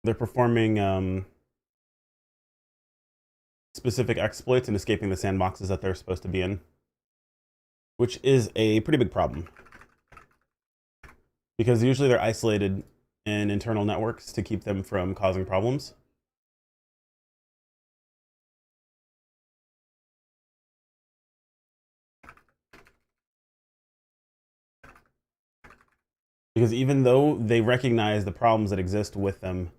They're performing specific exploits and escaping the sandboxes that they're supposed to be in, which is a pretty big problem because usually they're isolated in internal networks to keep them from causing problems. Because even though they recognize the problems that exist with them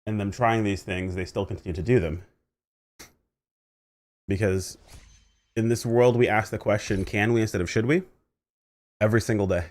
and them trying these things, they still continue to do them. Because in this world, we ask the question, can we instead of should we? Every single day.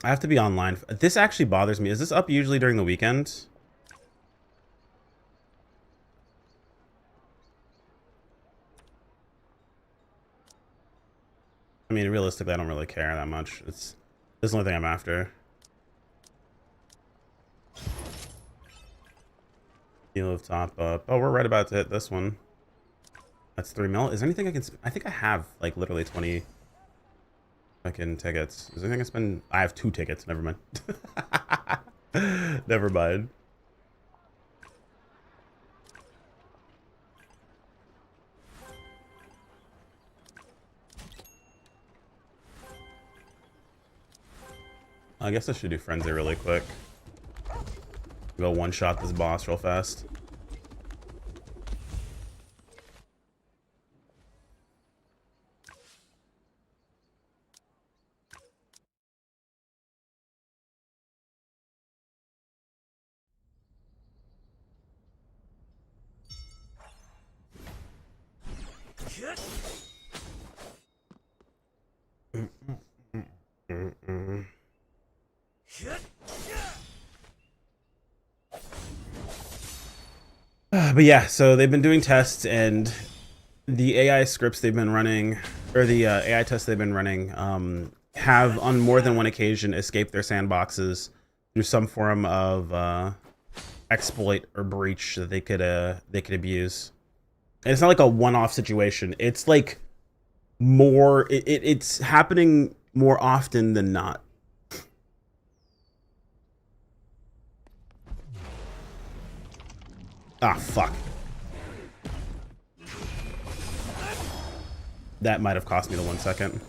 I have to be online. This actually bothers me. Is this up usually during the weekend? I mean, realistically, I don't really care that much. This is the only thing I'm after. Deal of top up. Oh, we're right about to hit this one. That's 3 mil. Is there anything I can... I think I have, like, literally 20 fucking tickets. Is there anything I can spend? I have 2 tickets. Never mind. Never mind. I guess I should do Frenzy really quick. Go one-shot this boss real fast. But yeah, so they've been doing tests, and the AI scripts they've been running, or the AI tests they've been running, have on more than one occasion escaped their sandboxes through some form of exploit or breach that they could abuse. And it's not like a one-off situation. It's like more. It's happening more often than not. Ah, fuck. That might have cost me the 1 second.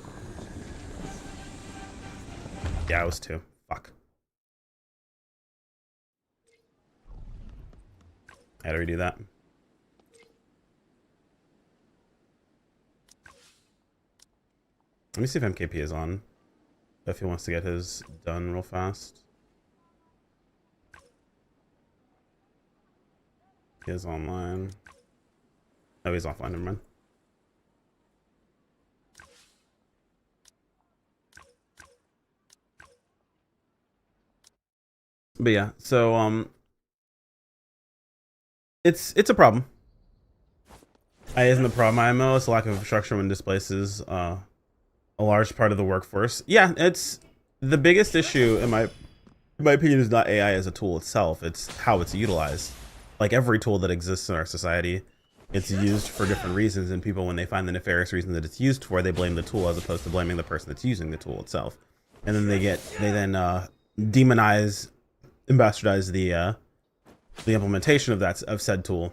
Yeah, it was 2. Fuck. I had to redo that. Let me see if MKP is on. If he wants to get his done real fast. He is online. Oh, he's offline, never mind. But yeah, so it's a problem. AI isn't the problem. IMO is lack of infrastructure when displaces a large part of the workforce. Yeah, it's the biggest issue in my opinion is not AI as a tool itself. It's how it's utilized. Like every tool that exists in our society, it's used for different reasons, and people, when they find the nefarious reason that it's used for, they blame the tool as opposed to blaming the person that's using the tool itself. And then they demonize and bastardize the implementation of said tool,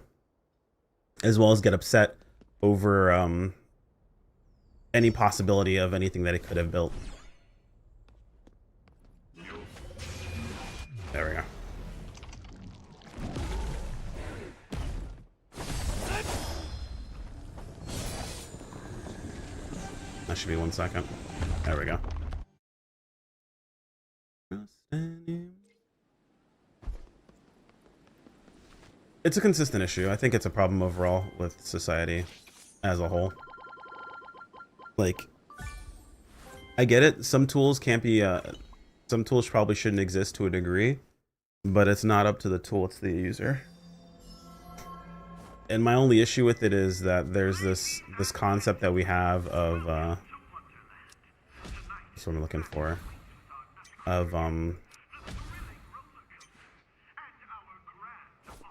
as well as get upset over any possibility of anything that it could have built. There we go. That should be 1 second. There we go. It's a consistent issue. I think it's a problem overall with society. as a whole. Like, I get it. Some tools can't be, some tools probably shouldn't exist to a degree, but it's not up to the tool, it's the user. And my only issue with it is that there's this concept that we have of, that's what I'm looking for, of,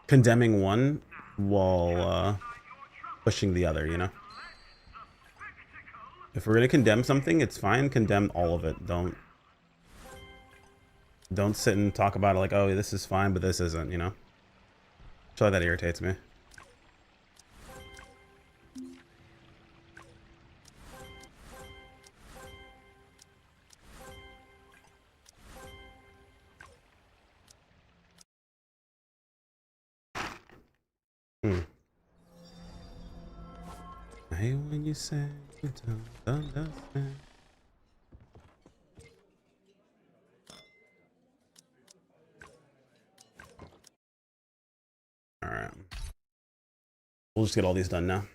condemning one while, pushing the other, you know? If we're gonna condemn something, it's fine. Condemn all of it. Don't sit and talk about it like, oh, this is fine, but this isn't, you know? So that irritates me. I hate when you say you don't understand. Alright. We'll just get all these done now.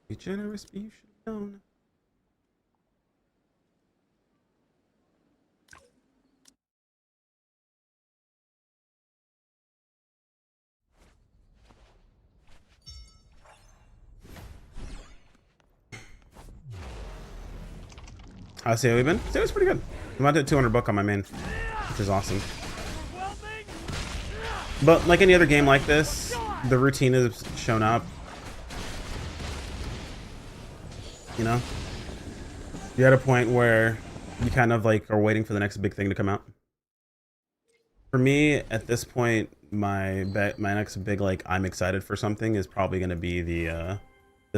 Be generous, but you should know. How's COE been? COE's pretty good. I'm about to hit 200 buck on my main, which is awesome. But like any other game like this, the routine has shown up. You know? You're at a point where you kind of like are waiting for the next big thing to come out. For me, at this point, my next big like I'm excited for something is probably going to be the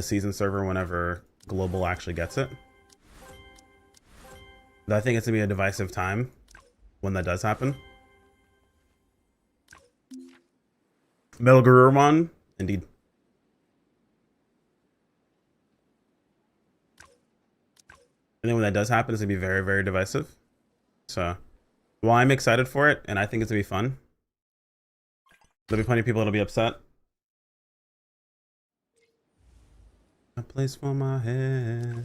season server whenever Global actually gets it. I think it's gonna be a divisive time when that does happen. Metal Garurumon, indeed. And then when that does happen, it's gonna be very, very divisive. So, while I'm excited for it, and I think it's gonna be fun, there'll be plenty of people that'll be upset. A place for my head.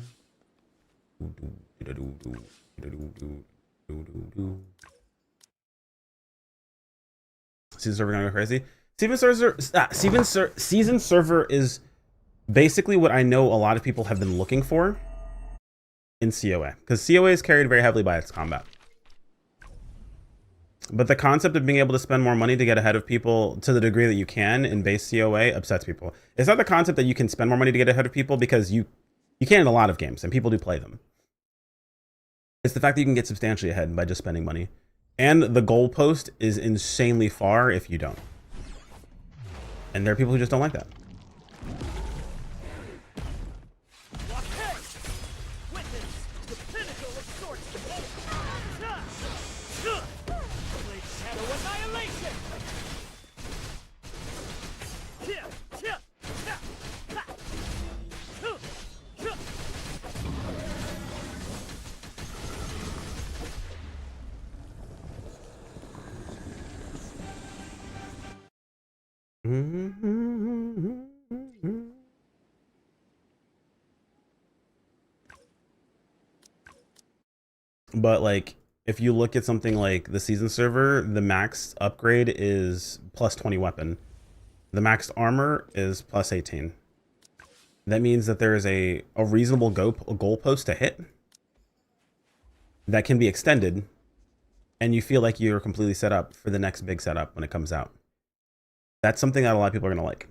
Season server gonna go crazy. Season server is basically what I know a lot of people have been looking for in COA, because COA is carried very heavily by its combat. But the concept of being able to spend more money to get ahead of people to the degree that you can in base COA upsets people. It's not the concept that you can spend more money to get ahead of people, because you can in a lot of games and people do play them. It's the fact that you can get substantially ahead by just spending money. And the goalpost is insanely far if you don't. And there are people who just don't like that. But like, if you look at something like the season server, the max upgrade is plus 20 weapon. The maxed armor is plus 18. That means that there is a reasonable goalpost to hit that can be extended, and you feel like you're completely set up for the next big setup when it comes out. That's something that a lot of people are going to like.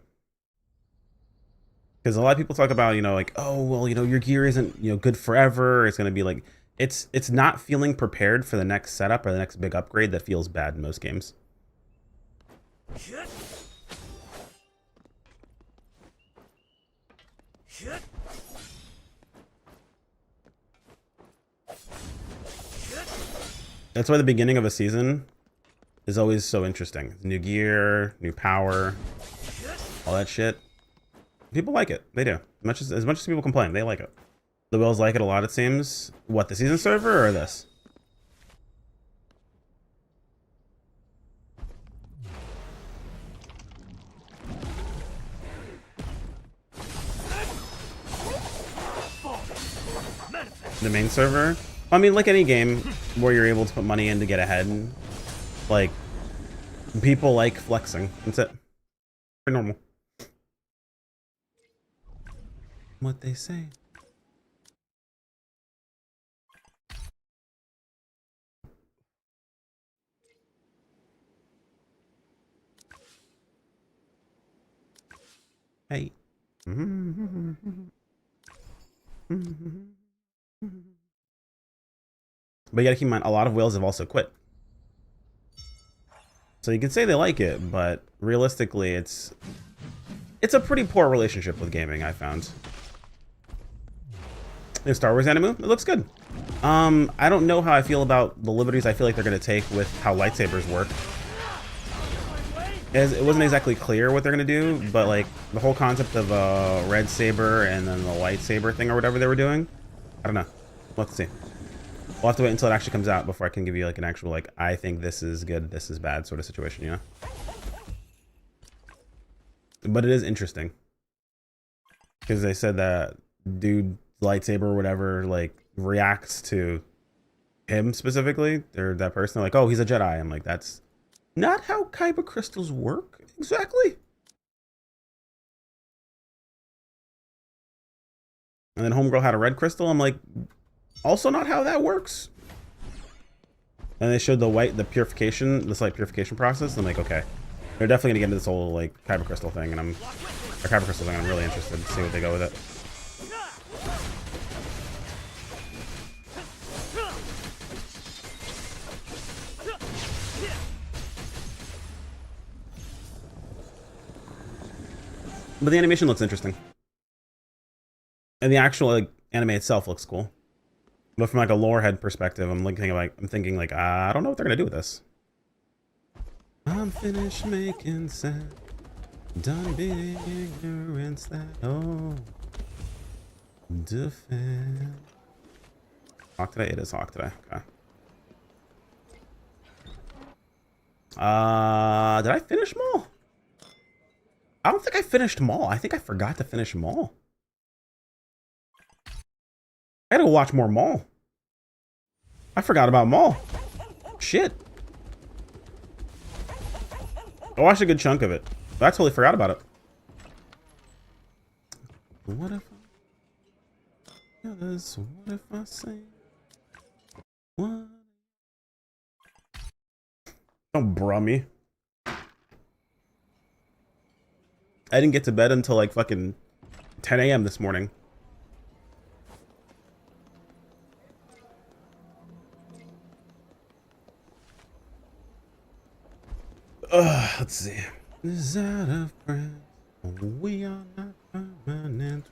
Because a lot of people talk about, you know, like, oh, well, you know, your gear isn't, you know, good forever. It's going to be like, it's not feeling prepared for the next setup or the next big upgrade that feels bad in most games. That's why the beginning of a season is always so interesting. New gear, new power, all that shit. People like it. They do. As much as people complain, they like it. The whales like it a lot, it seems. What, the season server or this? the main server. I mean, like any game where you're able to put money in to get ahead, like, people like flexing. That's it. Pretty normal. What they say. Hey. But you gotta keep in mind, a lot of whales have also quit. So you can say they like it, but realistically, it's a pretty poor relationship with gaming, I found. The Star Wars anime, it looks good. I don't know how I feel about the liberties I feel like they're gonna take with how lightsabers work. It wasn't exactly clear what they're gonna do, but like the whole concept of a red saber and then the lightsaber thing or whatever they were doing, I don't know. We'll have to see. We'll have to wait until it actually comes out before I can give you like an actual like I think this is good, this is bad sort of situation, you know? But it is interesting because they said that dude lightsaber or whatever like reacts to him specifically or that person. They're like, oh, he's a Jedi. I'm like, that's not how kyber crystals work exactly. And then homegirl had a red crystal. I'm like, also not how that works. And they showed the purification, the slight purification process. I'm like, okay, they're definitely gonna get into this whole like kyber crystal thing, and I'm really interested to see what they go with it. But the animation looks interesting. And the actual like anime itself looks cool. But from like a lore head perspective, I'm thinking like I don't know what they're gonna do with this. I'm finished making sense. Done being ignorance that defend. Hawk today? It is Hawk today. Okay. Did I finish Maul? I don't think I finished Maul. I think I forgot to finish Maul. I gotta watch more Maul. I forgot about Maul. Shit. I watched a good chunk of it, but I totally forgot about it. What if I say what? Don't bruh me. I didn't get to bed until like fucking 10 a.m. this morning. Let's see. Is out of breath. We are not permanent.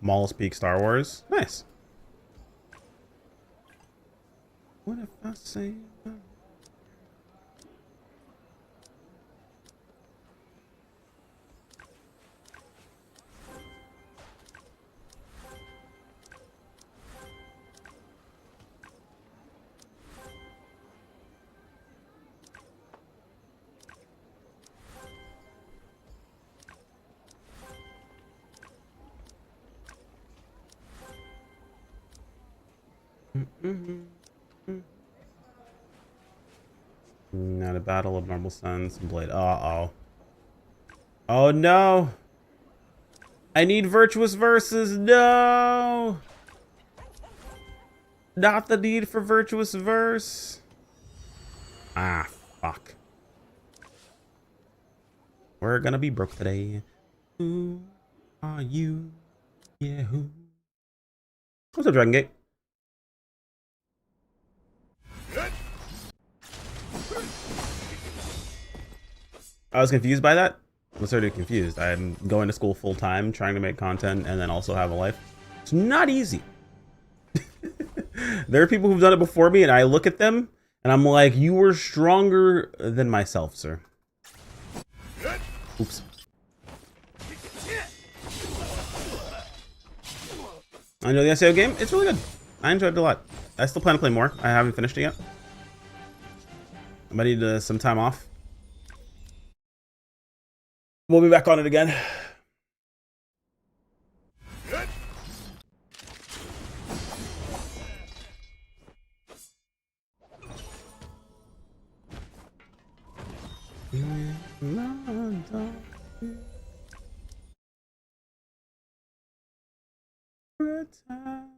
Maul speak Star Wars. Nice. What if I say? Not a battle of Marble Suns and Blade. Uh-oh. Oh no! I need virtuous verses. No! Not the need for virtuous verse. Ah, fuck. We're gonna be broke today. Who are you? Yeah, who? What's up, Dragon Gate? I was confused by that. I was sort of confused. I'm going to school full time, trying to make content, and then also have a life. It's not easy. There are people who've done it before me, and I look at them, and I'm like, you were stronger than myself, sir. Oops. I know the SAO game. It's really good. I enjoyed it a lot. I still plan to play more. I haven't finished it yet. I might need some time off. We'll be back on it again. time.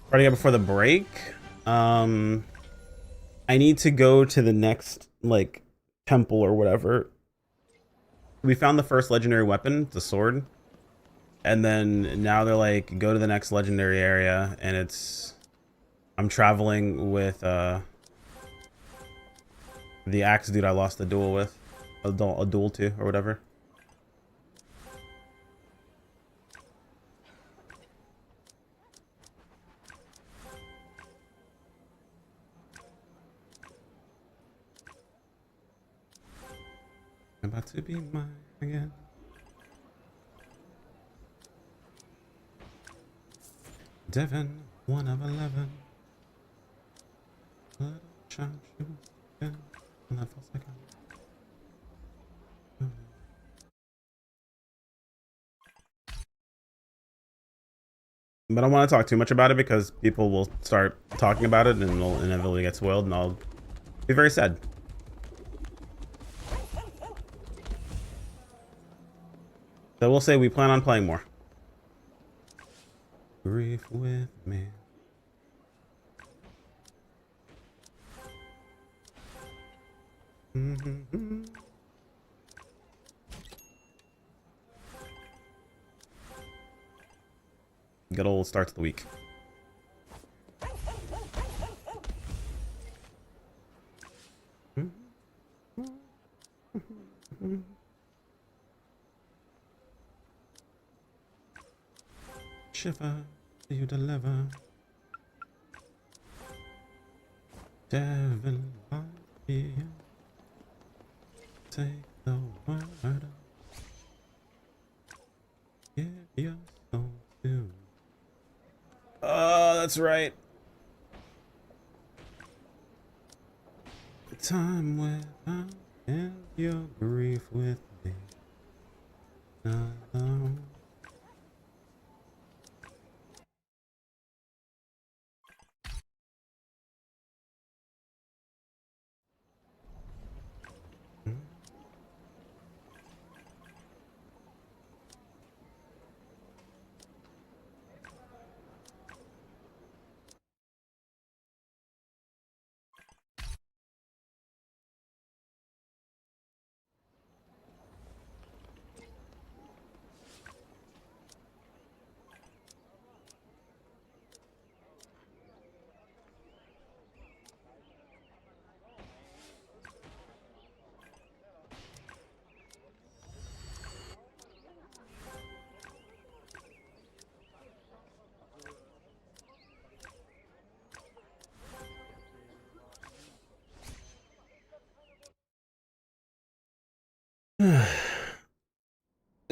Starting up before the break. I need to go to the next like temple or whatever. We found the first legendary weapon, the sword, and then now they're like, go to the next legendary area, and it's I'm traveling with the axe dude I lost the duel with, a duel to or whatever. I'm about to be mine again. Devin, 1 of 11. Little child, she was again. On that full second. But I don't want to talk too much about it because people will start talking about it and it'll inevitably get spoiled, and I'll be very sad. So we'll say we plan on playing more. Grief with me. Mm-hmm. Good old start to the week. Shiver, you deliver. Devil, I hear. Take the word. Give your soul to. Oh, that's right. The time without and your grief with me. Alone.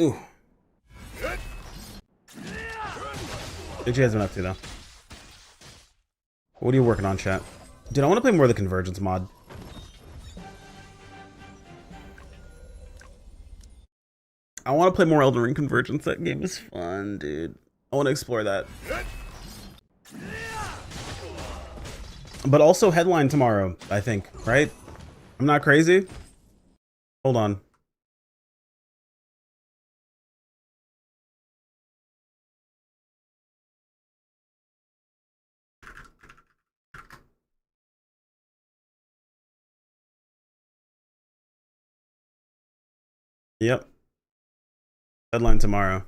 Ooh. What you guys been up to though? What are you working on, chat? Dude, I want to play more of the Convergence mod. I want to play more Elden Ring Convergence. That game is fun, dude. I want to explore that. But also headline tomorrow, I think, right? I'm not crazy? Hold on. Yep. Deadline tomorrow.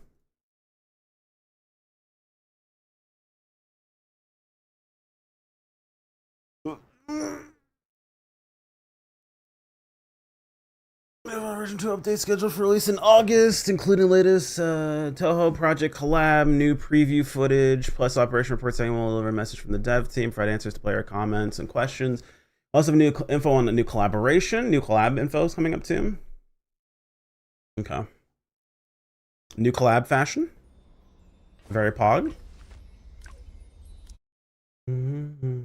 Version 2 update scheduled for release in August, including latest Toho Project collab, new preview footage, plus operation reports saying we'll deliver a message from the dev team, provide answers to player comments and questions. Also have new info on a new collaboration. New collab info is coming up too. Okay. New collab fashion. Very pog. Mm-hmm.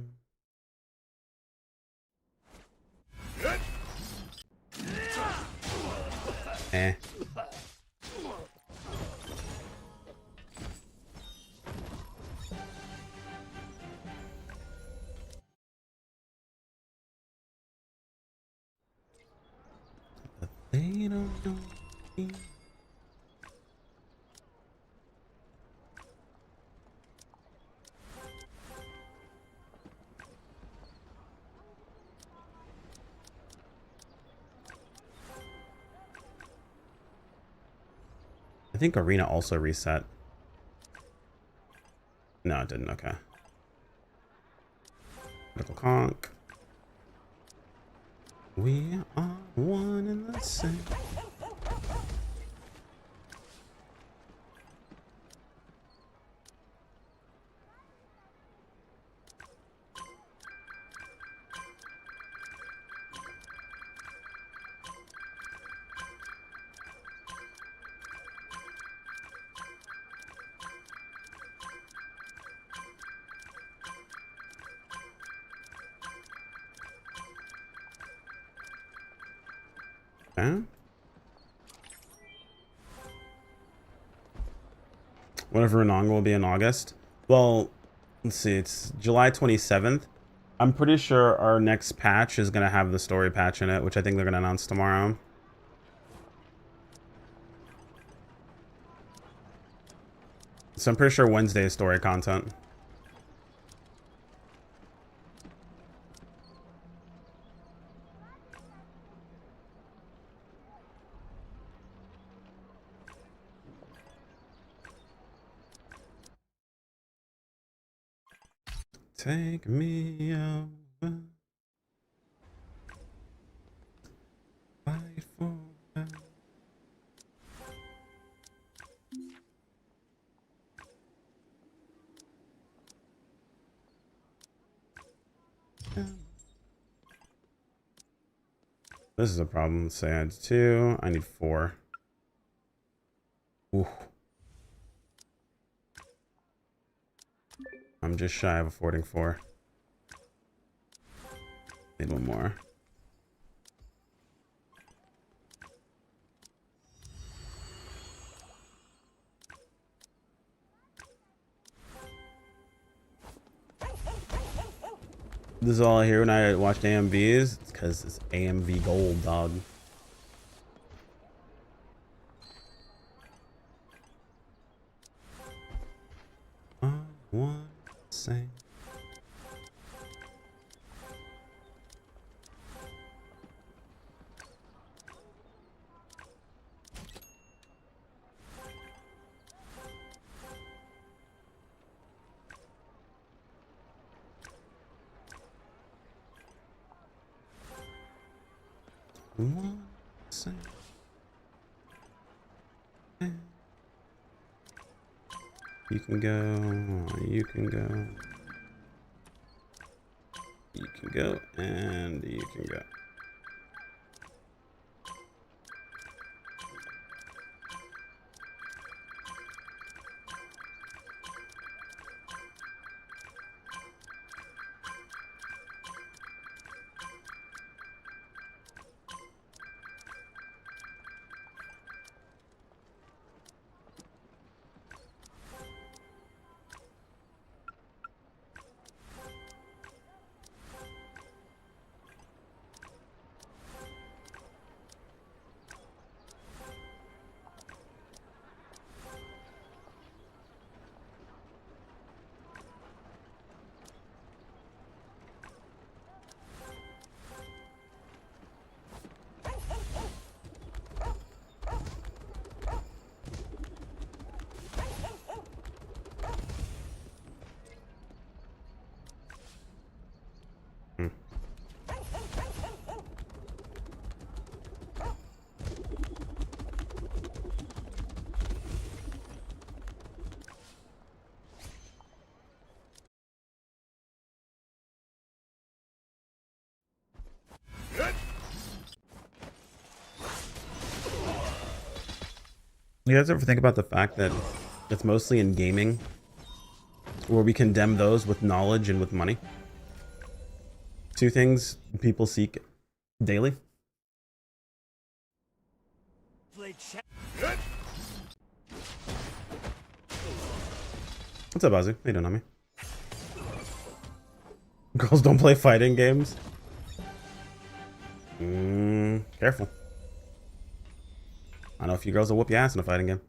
Eh. think Arena also reset. No, it didn't. Okay. Critical conk. We are one and the same. Okay. Whatever Renong will be in August. Well, let's see. It's July 27th. I'm pretty sure our next patch is going to have the story patch in it, which I think they're going to announce tomorrow. So I'm pretty sure Wednesday is story content. Take me over. Fight for us. This is a problem. Say I had 2. I need 4. Ooh. I'm just shy of affording 4. Need 1 more. This is all I hear when I watch AMVs. It's because it's AMV gold, dog. I want to sing. You can go, you can go, you can go, and you can go. You guys ever think about the fact that it's mostly in gaming where we condemn those with knowledge and with money? 2 things people seek daily. What's up, Ozzy? How you doing, homie? Girls don't play fighting games. Careful. I know a few girls will whoop your ass in a fighting game.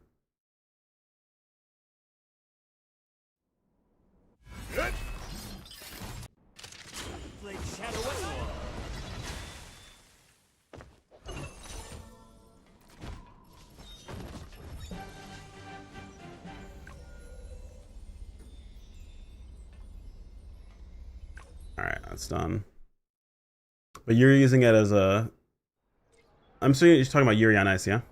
That's done. But you're using it as a... I'm assuming you're talking about Yuri on Ice, yeah?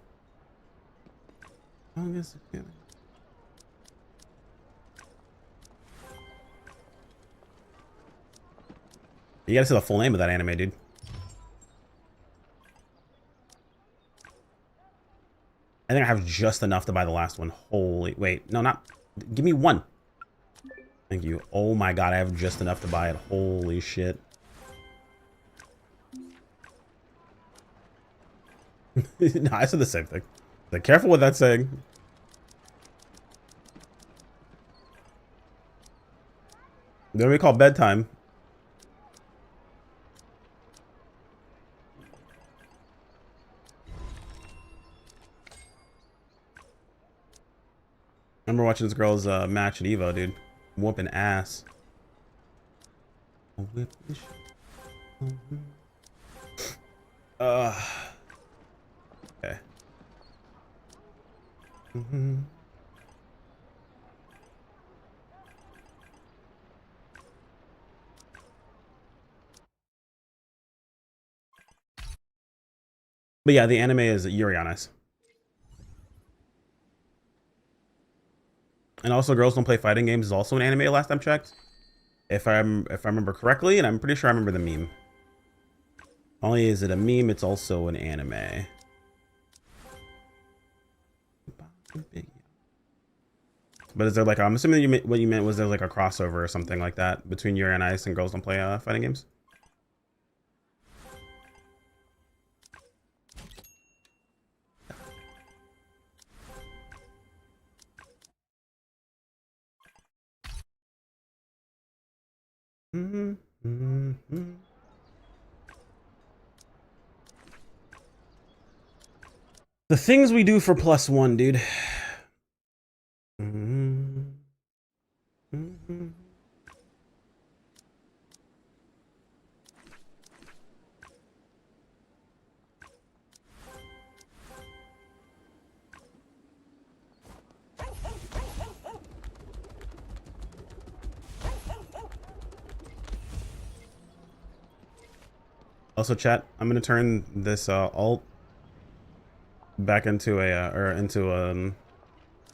Oh, I guess, yeah. You gotta see the full name of that anime, dude. I think I have just enough to buy the last one. Holy... Wait, no, not... Give me one. Thank you. Oh my god, I have just enough to buy it. Holy shit. No, I said the same thing. Like, careful what that's saying. Then we call bedtime. I remember watching this girl's match at Evo, dude. Whooping ass. Okay. But yeah, the anime is Yuri on Ice. And also, Girls Don't Play Fighting Games is also an anime last time checked. If I remember correctly, and I'm pretty sure I remember the meme. Not only is it a meme, it's also an anime. But is there like, I'm assuming what you meant was there like a crossover or something like that between Yuri on Ice and Girls Don't Play Fighting Games? The things we do for +1, dude. Also, chat, I'm gonna turn this alt back into a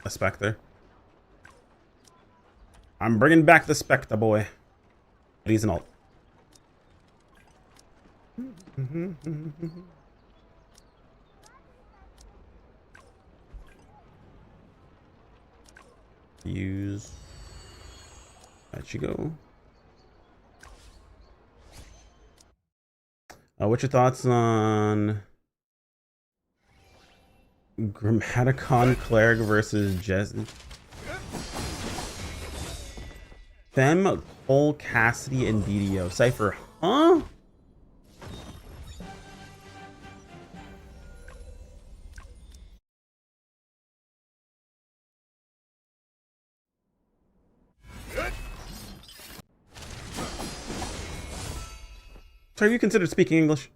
Spectre. I'm bringing back the Spectre, boy. But he's an alt. Use. That you go. What's your thoughts on Grammaticon Cleric versus Jesse? Fem, Cole, Cassidy, and BDO. Cypher, huh? So have you considered speaking English?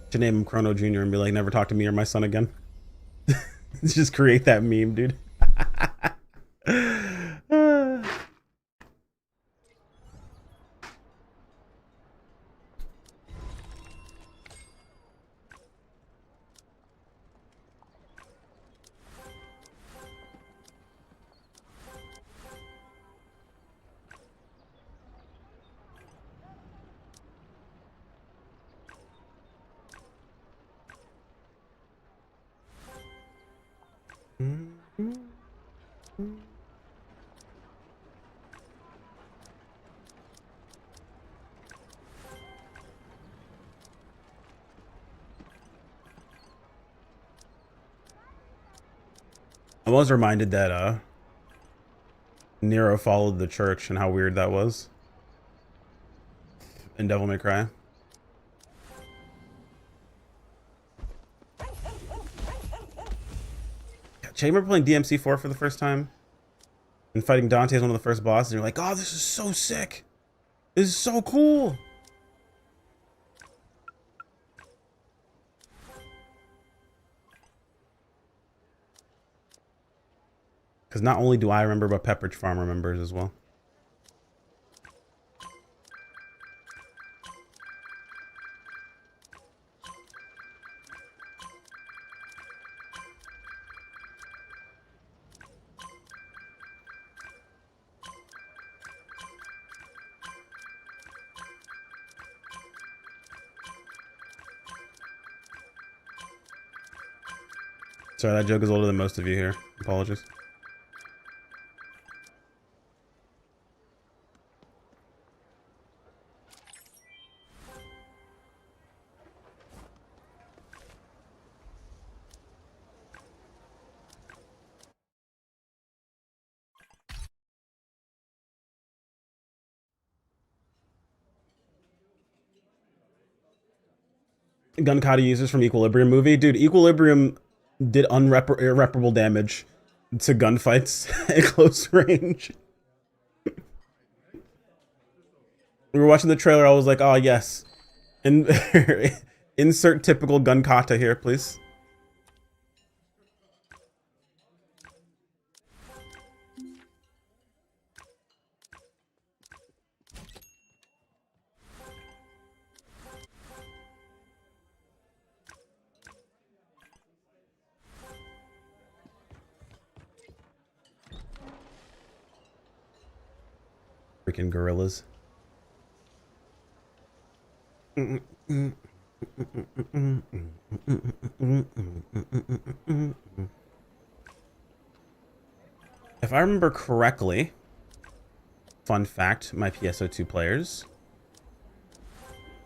To name him Chrono Jr. and be like, never talk to me or my son again. Just create that meme, dude. I was reminded that Nero followed the church and how weird that was in Devil May Cry. I remember playing DMC4 for the first time and fighting Dante as one of the first bosses. And you're like, oh, this is so sick. This is so cool. Because not only do I remember, but Pepperidge Farm remembers as well. Sorry, that joke is older than most of you here. Apologies. Gun kata users from Equilibrium movie. Dude, Equilibrium did irreparable damage to gunfights at close range. We were watching the trailer, I was like, oh yes. And insert typical gun kata here, please. Freaking gorillas. If I remember correctly, fun fact, my PSO2 players,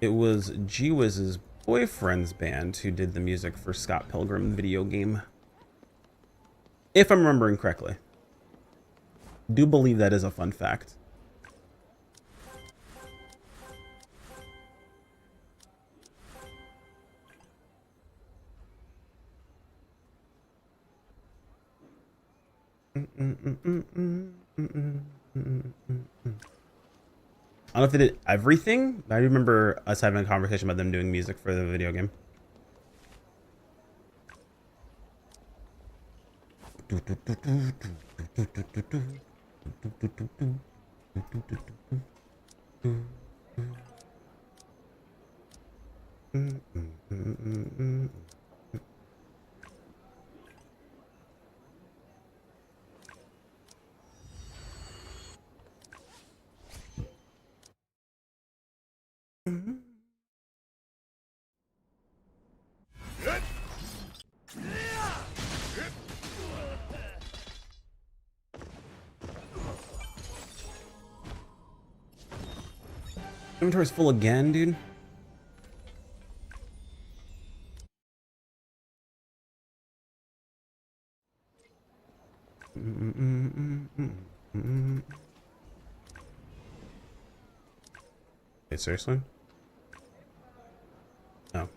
it was G-Wiz's boyfriend's band who did the music for Scott Pilgrim video game. If I'm remembering correctly. Do believe that is a fun fact. I don't know if they did everything. I remember us having a conversation about them doing music for the video game. Inventory's full again, dude. Wait, seriously? No.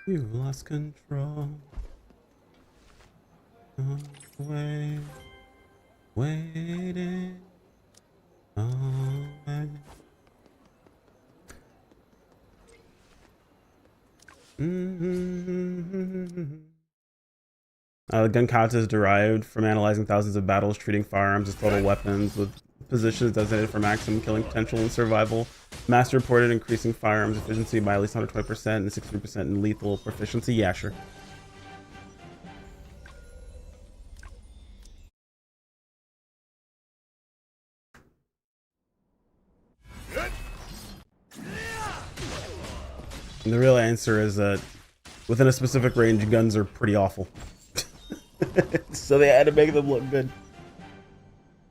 You lost control. Away, waiting. Away. Gun kata is derived from analyzing thousands of battles, treating firearms as total weapons with positions designated for maximum killing potential and survival. Master reported increasing firearms efficiency by at least 120% and 60% in lethal proficiency. Yeah, sure. And the real answer is that within a specific range, guns are pretty awful. So they had to make them look good.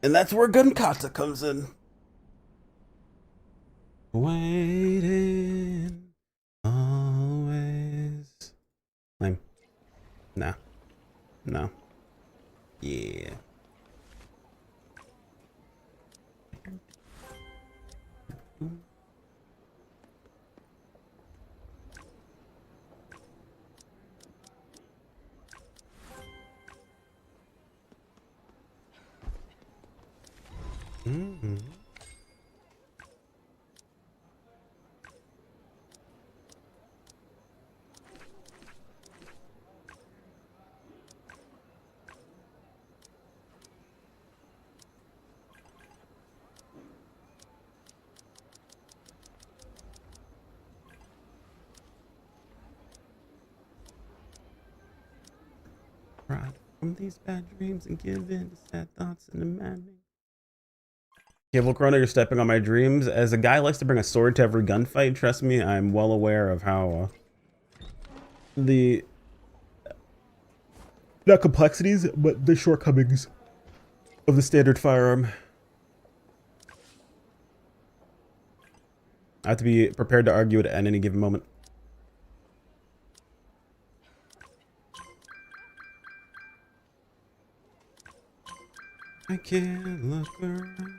And that's where gun kata comes in. Waiting always. Lame. Nah. No. Yeah. Mm-hmm. Right from these bad dreams and give in to sad thoughts and the maddening. Yeah, Volcrona, you're stepping on my dreams. As a guy who likes to bring a sword to every gunfight, trust me, I'm well aware of how the not complexities, but the shortcomings of the standard firearm. I have to be prepared to argue it at any given moment. I can't look around.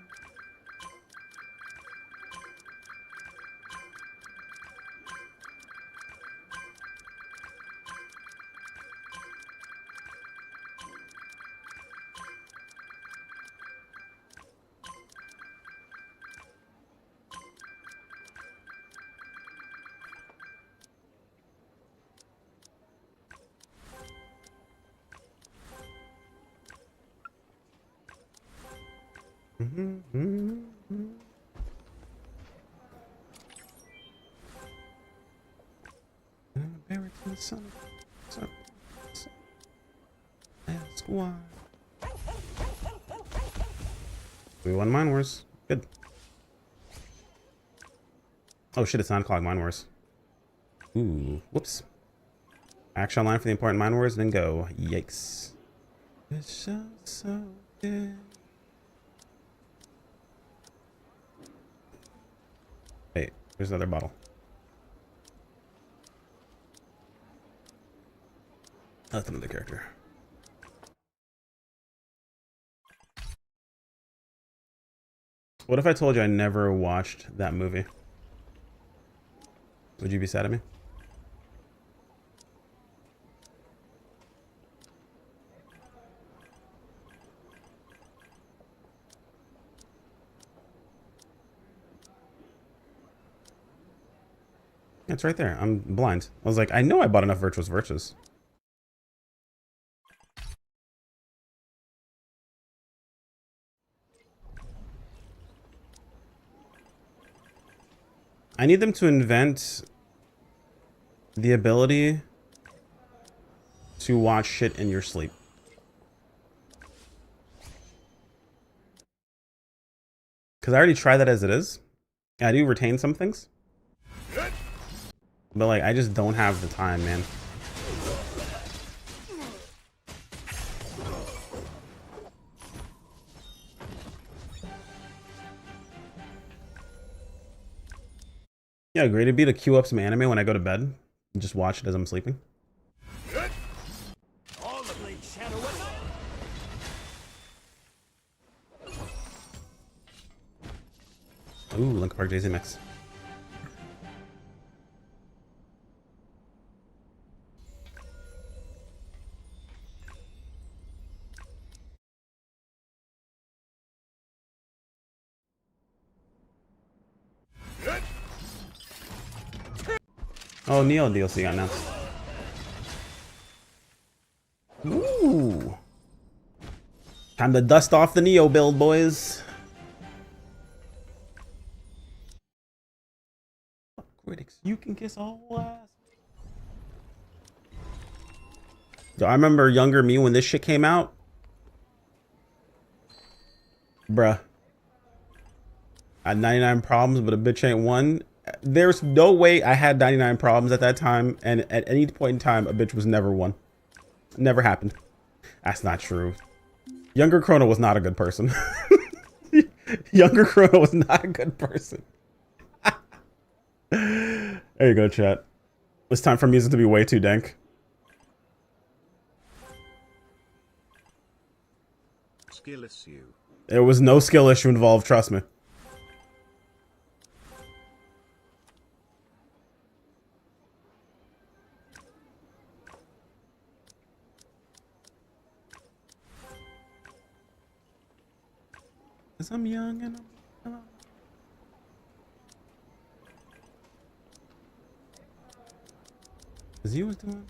Ask why. We won Mine Wars. Good. Oh shit, it's 9 o'clock. Mine Wars. Ooh, whoops. Action line for the important Mine Wars, then go. Yikes. It's so good. Hey, there's another bottle. That's another character. What if I told you I never watched that movie? Would you be sad at me? It's right there. I'm blind. I was like, I know I bought enough Virtuous Virtues. I need them to invent the ability to watch shit in your sleep. Because I already tried that as it is. I do retain some things. But like, I just don't have the time, man. Yeah, great. It'd be to queue up some anime when I go to bed and just watch it as I'm sleeping. Ooh, Linkin Park Jay-Z mix. Oh, Neo DLC got announced. Ooh. Time to dust off the Neo build, boys. Critics, you can kiss a whole ass. So I remember younger me when this shit came out. Bruh. I had 99 problems, but a bitch ain't one. There's no way I had 99 problems at that time, and at any point in time, a bitch was never one. Never happened. That's not true. Younger Chrono was not a good person. Younger Chrono was not a good person. There you go, chat. It's time for music to be way too dank. Skill issue. There was no skill issue involved, trust me. Cause I'm young and I'm... Cause you was doing...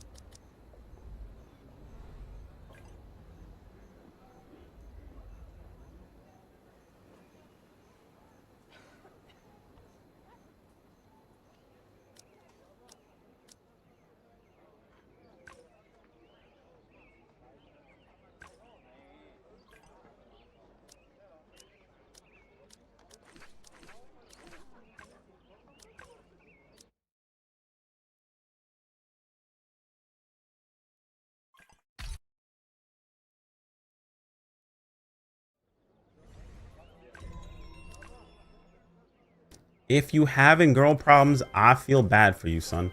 If you having girl problems, I feel bad for you, son.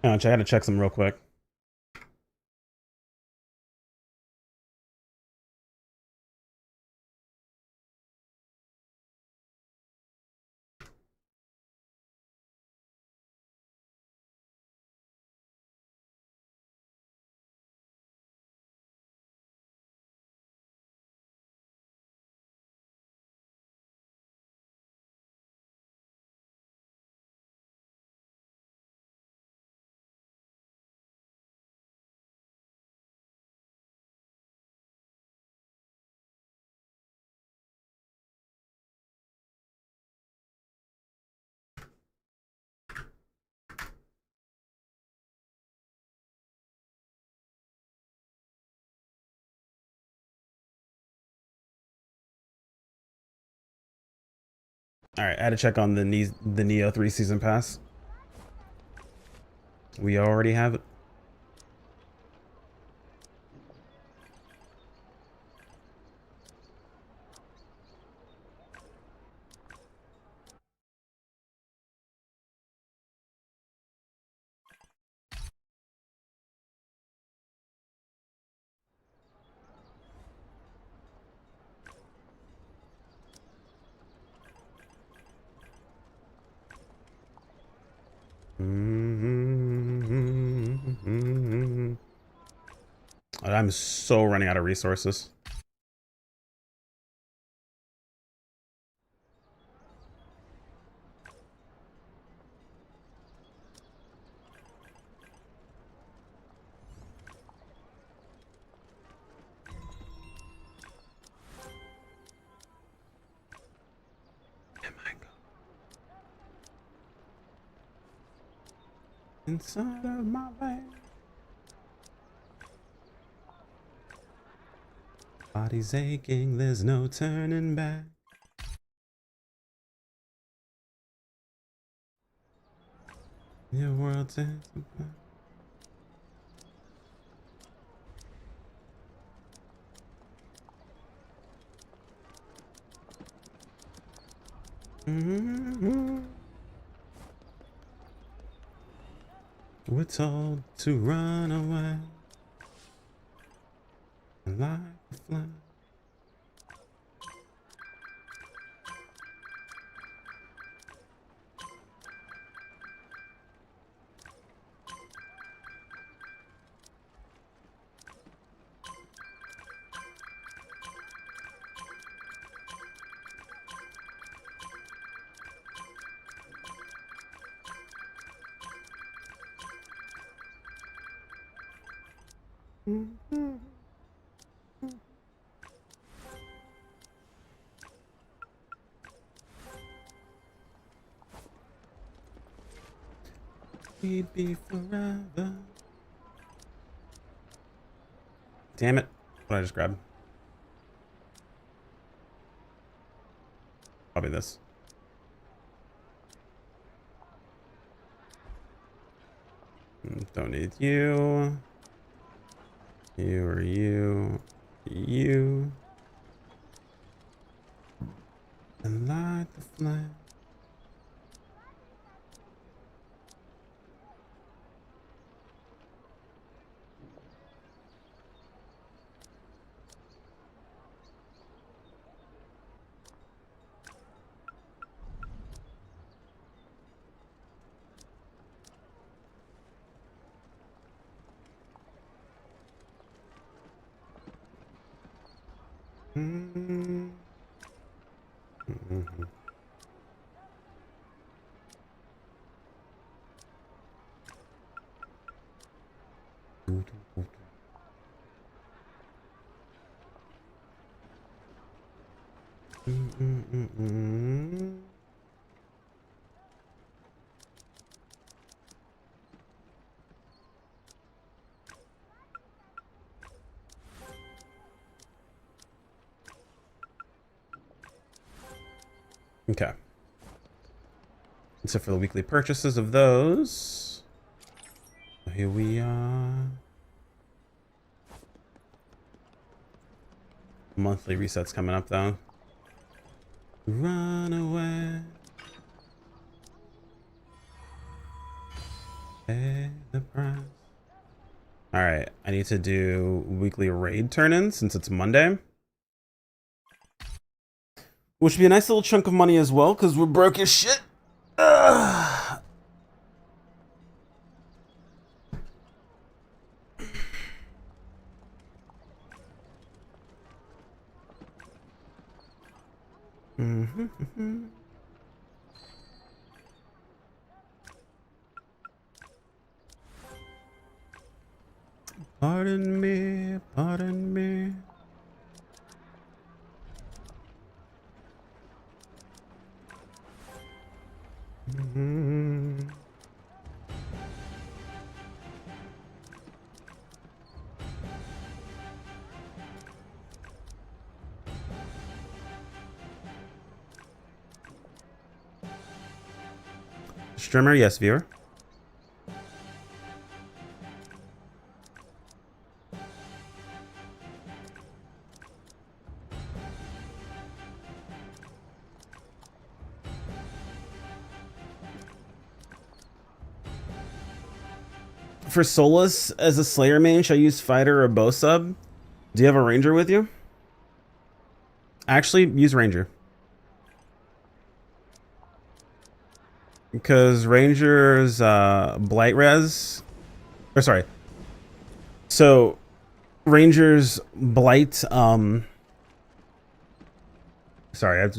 I gotta check some real quick. All right, I had to check on the Neo 3 season pass. We already have it. I'm so running out of resources. Inside of my bag. Body's aching, there's no turning back. Your world's dancing back. We're told to run away like a fly. We'd be forever. Damn it. What did I just grab? Probably this. Don't need you. You or you. You. And light the flame. Okay. Except for the weekly purchases of those. Here we are. Monthly resets coming up though. Run away. Pay the price. Alright, I need to do weekly raid turn-ins since it's Monday. Which would be a nice little chunk of money as well, because we're broke as shit. Pardon me, pardon me. Streamer, yes, viewer. For Solus as a Slayer main, should I use Fighter or Bow Sub? Do you have a Ranger with you? Actually, use Ranger. Because Ranger's Blight Res... Or sorry. So, Rangers Blight. Sorry,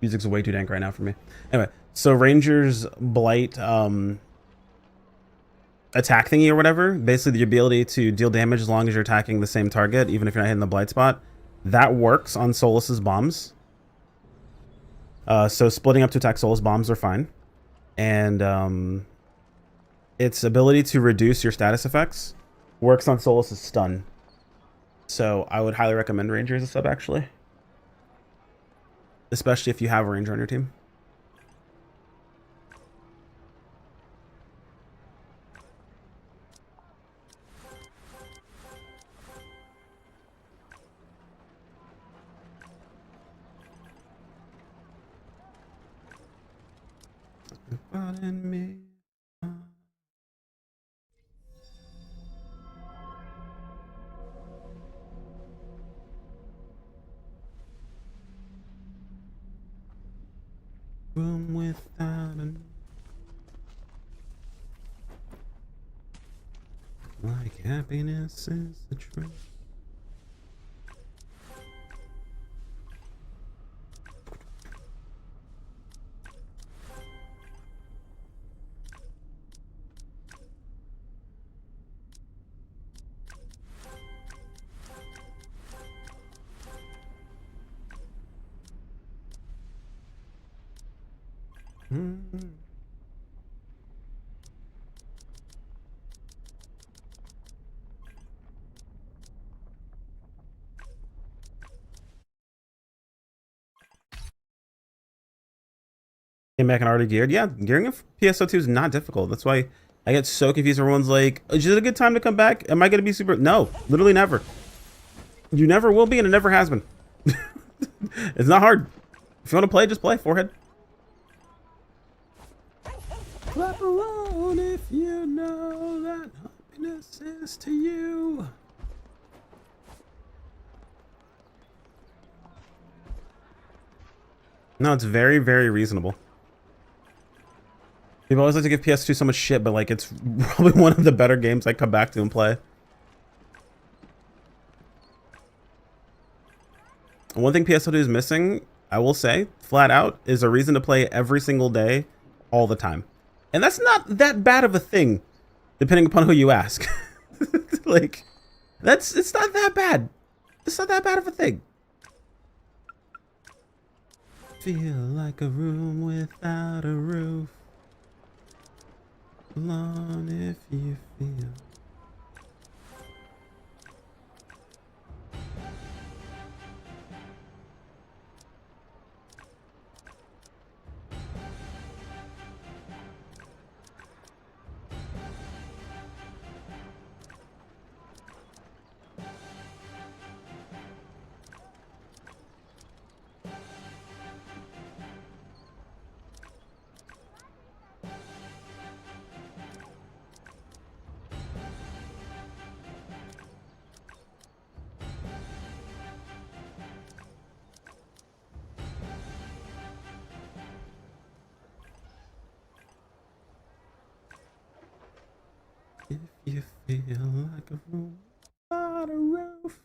music's way too dank right now for me. Anyway, so Rangers Blight attack thingy or whatever, basically the ability to deal damage as long as you're attacking the same target, even if you're not hitting the blight spot, that works on Solus's bombs. So splitting up to attack Solus bombs are fine. And its ability to reduce your status effects works on Solus's stun. So I would highly recommend Ranger as a sub, actually. Especially if you have a Ranger on your team. Me. Room without a... Like happiness is the truth. Came back and already geared. Yeah, gearing of PSO2 is not difficult. That's why I get so confused. Everyone's like, is it a good time to come back? Am I going to be super? No, literally never. You never will be, and it never has been. It's not hard. If you want to play, just play. Forehead. Clap alone if you know that happiness is to you. No, it's very, very reasonable. People always like to give PS2 so much shit, but like it's probably one of the better games I come back to and play. One thing PS2 is missing, I will say, flat out, is a reason to play every single day, all the time. And that's not that bad of a thing, depending upon who you ask. Like, it's not that bad. It's not that bad of a thing. Feel like a room without a roof. Alone if you feel. If you feel like a room without a roof.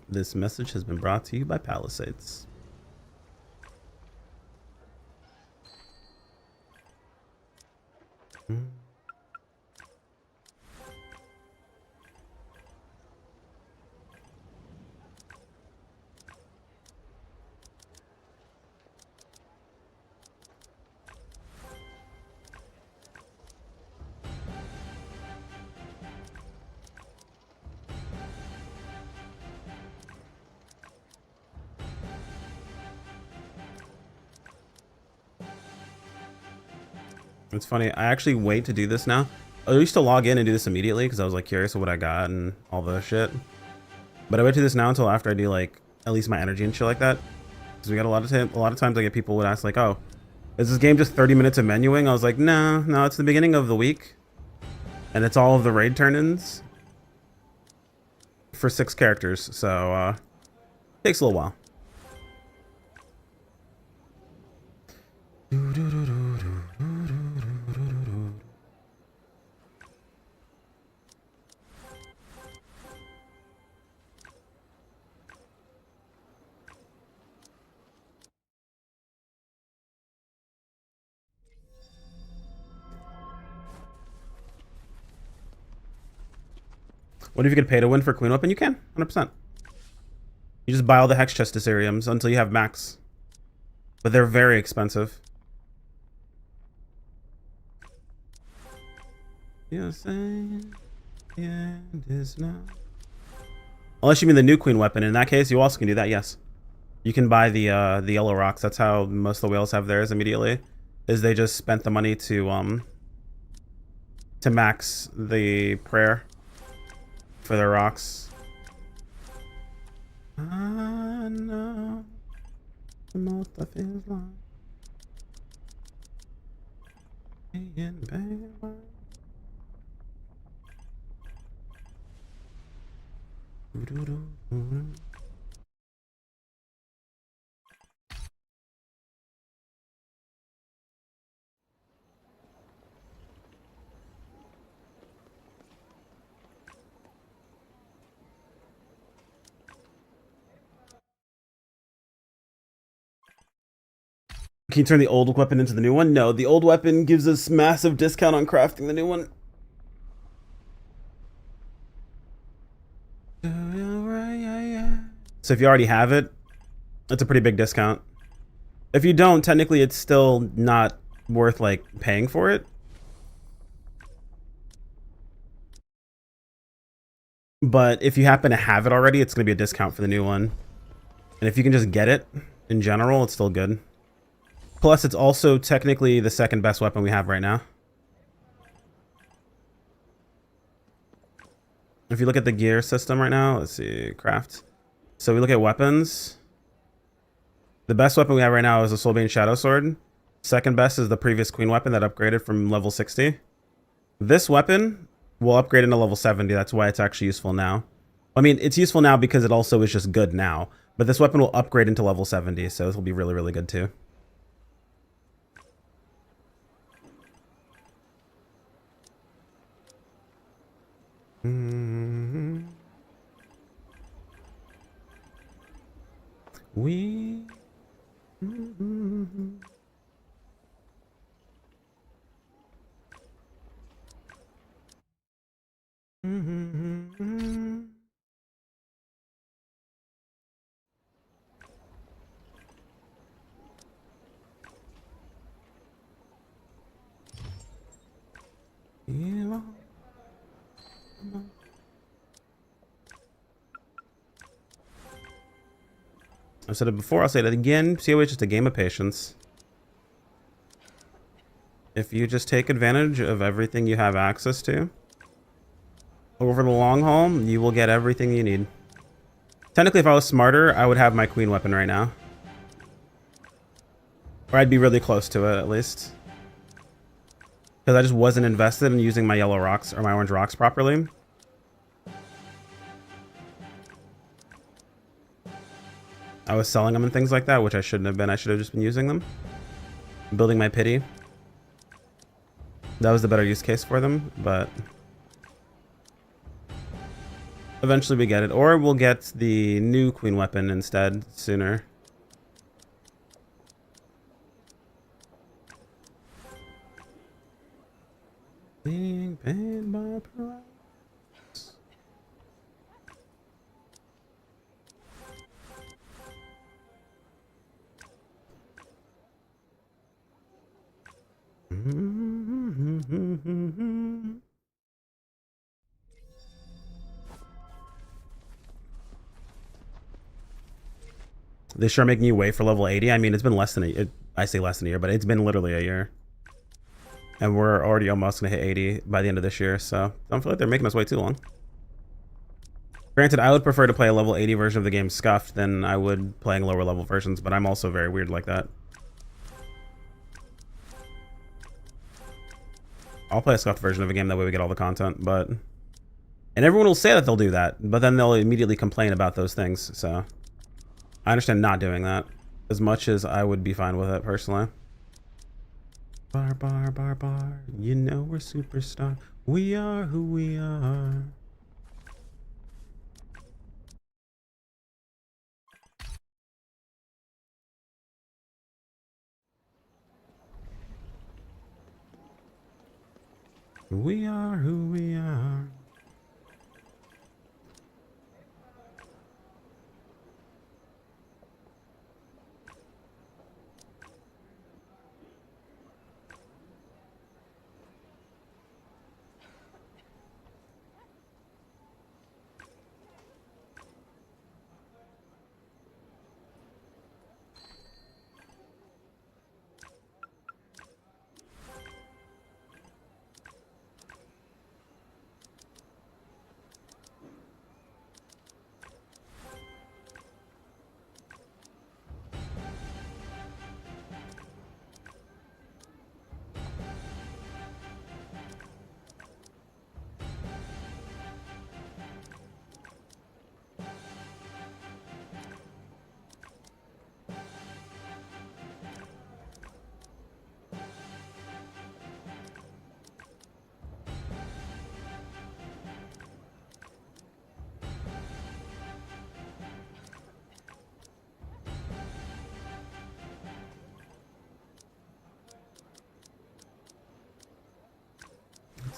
This message has been brought to you by Palisades. Mm. It's funny. I actually wait to do this now. I used to log in and do this immediately because I was like curious of what I got and all the shit. But I wait to do this now until after I do like at least my energy and shit like that. Because we got a lot of times I get people would ask like, "Oh, is this game just 30 minutes of menuing?" I was like, "No, no, it's the beginning of the week, and it's all of the raid turn-ins for 6 characters, so takes a little while." What if you could pay to win for Queen Weapon? You can, 100%. You just buy all the Hex Chestisariums until you have max. But they're very expensive. You're saying the end is now. Unless you mean the new Queen Weapon. In that case, you also can do that, yes. You can buy the yellow rocks. That's how most of the whales have theirs immediately. Is they just spent the money to max the prayer for their rocks. I know the most of his life. Can you turn the old weapon into the new one? No, the old weapon gives us massive discount on crafting the new one. So if you already have it, that's a pretty big discount. If you don't, technically it's still not worth like paying for it. But if you happen to have it already, it's going to be a discount for the new one. And if you can just get it, in general, it's still good. Plus, it's also technically the second best weapon we have right now. If you look at the gear system right now, let's see, craft. So we look at weapons. The best weapon we have right now is the Soulbane Shadow Sword. Second best is the previous Queen Weapon that upgraded from level 60. This weapon will upgrade into level 70. That's why it's actually useful now. I mean, it's useful now because it also is just good now. But this weapon will upgrade into level 70, so this will be really, really good too. We I've said it before, I'll say it again. COH is just a game of patience. If you just take advantage of everything you have access to, over the long haul, you will get everything you need. Technically, if I was smarter, I would have my Queen Weapon right now. Or I'd be really close to it, at least. Because I just wasn't invested in using my yellow rocks or my orange rocks properly. I was selling them and things like that, which I shouldn't have been. I should have just been using them. Building my pity. That was the better use case for them, but eventually we get it. Or we'll get the new Queen Weapon instead sooner. paid by price. They sure making you wait for level 80. I mean, it's been less than I say less than a year, but it's been literally a year. And we're already almost going to hit 80 by the end of this year, so I don't feel like they're making us wait too long. Granted, I would prefer to play a level 80 version of the game scuffed than I would playing lower level versions, but I'm also very weird like that. I'll play a scuffed version of a game, that way we get all the content, but... And everyone will say that they'll do that, but then they'll immediately complain about those things, so... I understand not doing that, as much as I would be fine with it, personally. Bar, bar, bar, bar, you know we're superstar. We are who we are. We are who we are.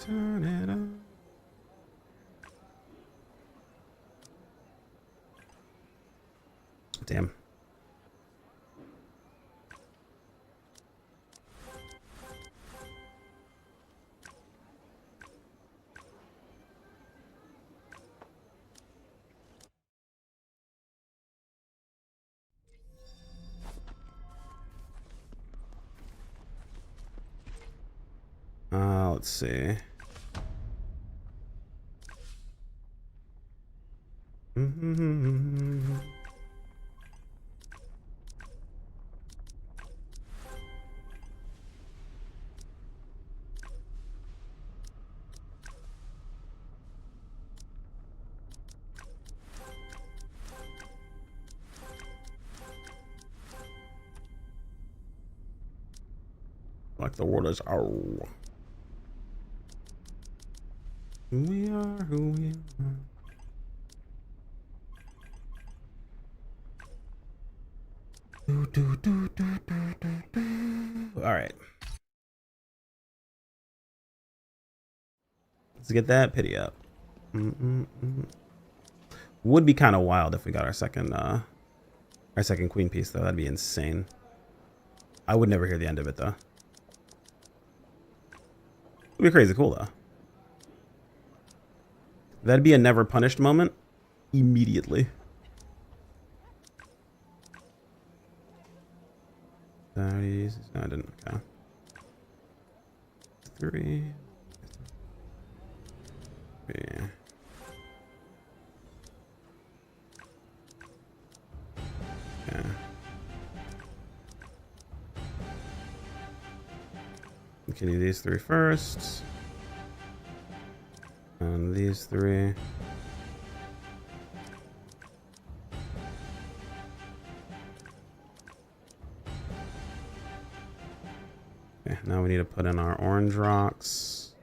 Turn it on. Damn. Let's see. Like the word is ow. We are who we are. All right. Let's get that pity up. Would be kind of wild if we got our second queen piece, though. That'd be insane. I would never hear the end of it, though. It'd be crazy cool, though. That'd be a never punished moment immediately. No, I didn't. Okay. 3. Yeah. Yeah. Continue these 3 first. And these 3. Okay, now we need to put in our orange rocks.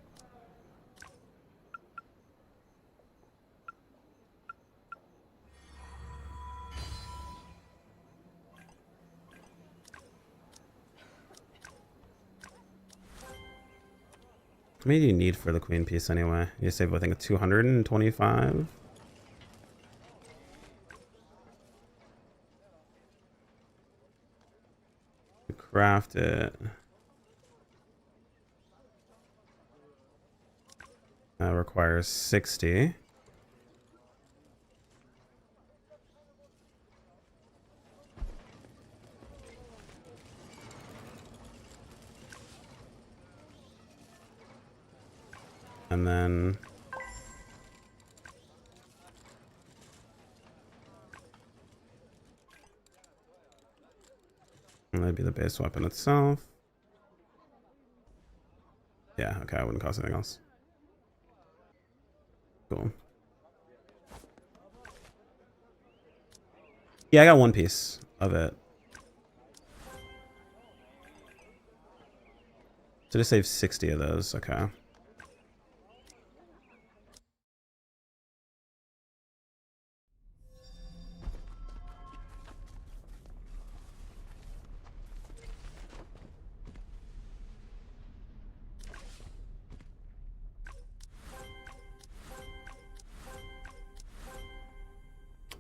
many do you need for the queen piece anyway? You save, I think, a 225. To craft it. That requires 60. And then that'd be the base weapon itself. Yeah, okay, I wouldn't cost anything else. Cool. Yeah, I got one piece of it. So just save 60 of those, okay.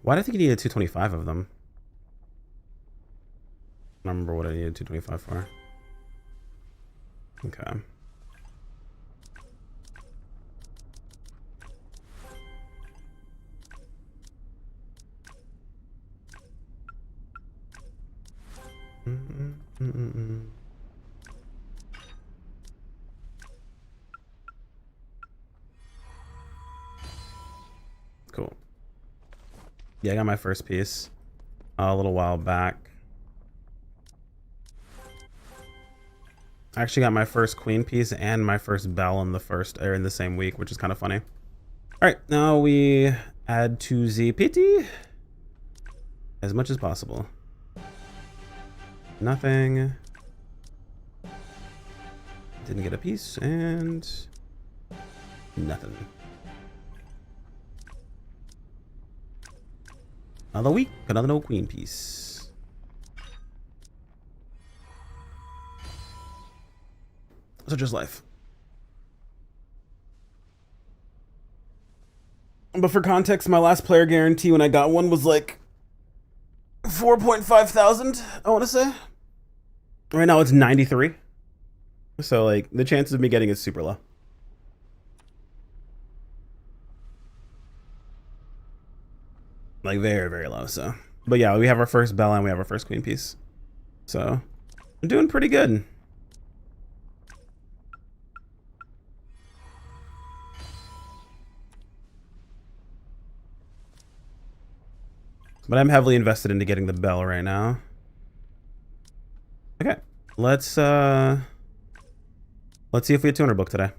Why do I think you needed 225 of them? I don't remember what I needed 225 for. Okay. Cool. Yeah, I got my first piece a little while back. I actually got my first queen piece and my first bell in the same week, which is kind of funny. All right, now we add to ZPT as much as possible. Nothing. Didn't get a piece and nothing. Another week, another no queen piece. Such is life. But for context, my last player guarantee when I got one was like 4.5 thousand, I want to say. Right now it's 93. So like the chances of me getting is super low. Like very, very low, so. But yeah, we have our first bell and we have our first queen piece. So I'm doing pretty good. But I'm heavily invested into getting the bell right now. Okay, let's see if we have 200 book today.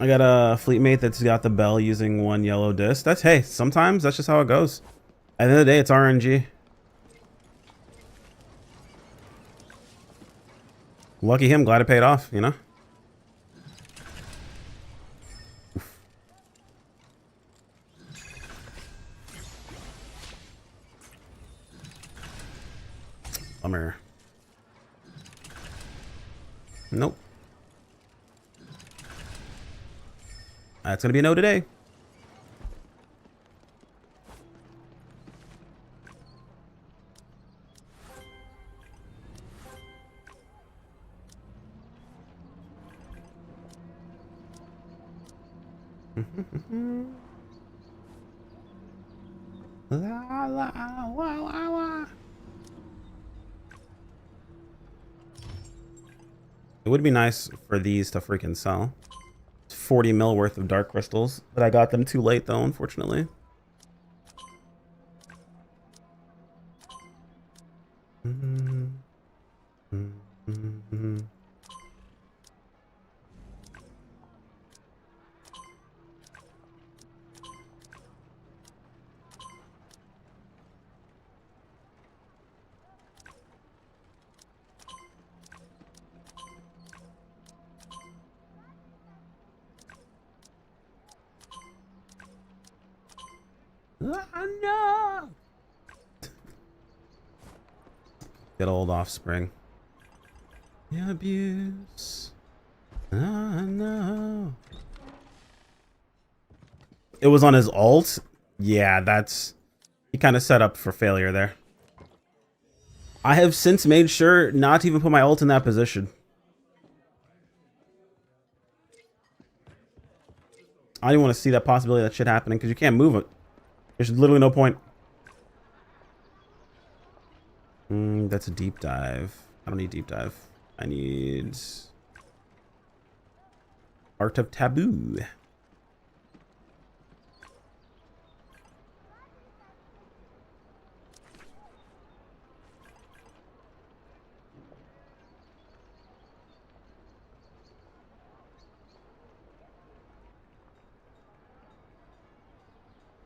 I got a fleet mate that's got the bell using one yellow disc. That's, hey, sometimes that's just how it goes. At the end of the day, it's RNG. Lucky him, glad it paid off, you know? Bummer. Nope. That's gonna be a no today. La, la, la, la, la. It would be nice for these to freaking sell. 40 mil worth of dark crystals, but I got them too late though, unfortunately. No. Good old Offspring. The abuse. Oh, no. It was on his ult? Yeah, that's... He kind of set up for failure there. I have since made sure not to even put my ult in that position. I don't even want to see that possibility of that shit happening because you can't move it. There's literally no point. That's a deep dive. I don't need deep dive. I need Art of Taboo.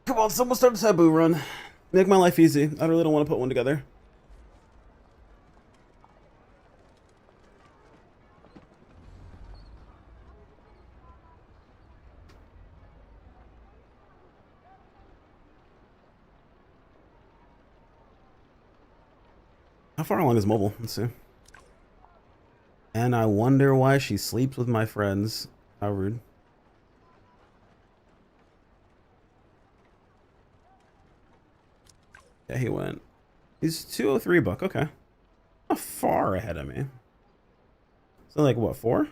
Come on, someone start a Taboo run. Make my life easy. I really don't want to put one together. How far along is mobile? Let's see. And I wonder why she sleeps with my friends. How rude. Yeah, he went. He's 203 buck. Okay. Not far ahead of me. So like what, 4?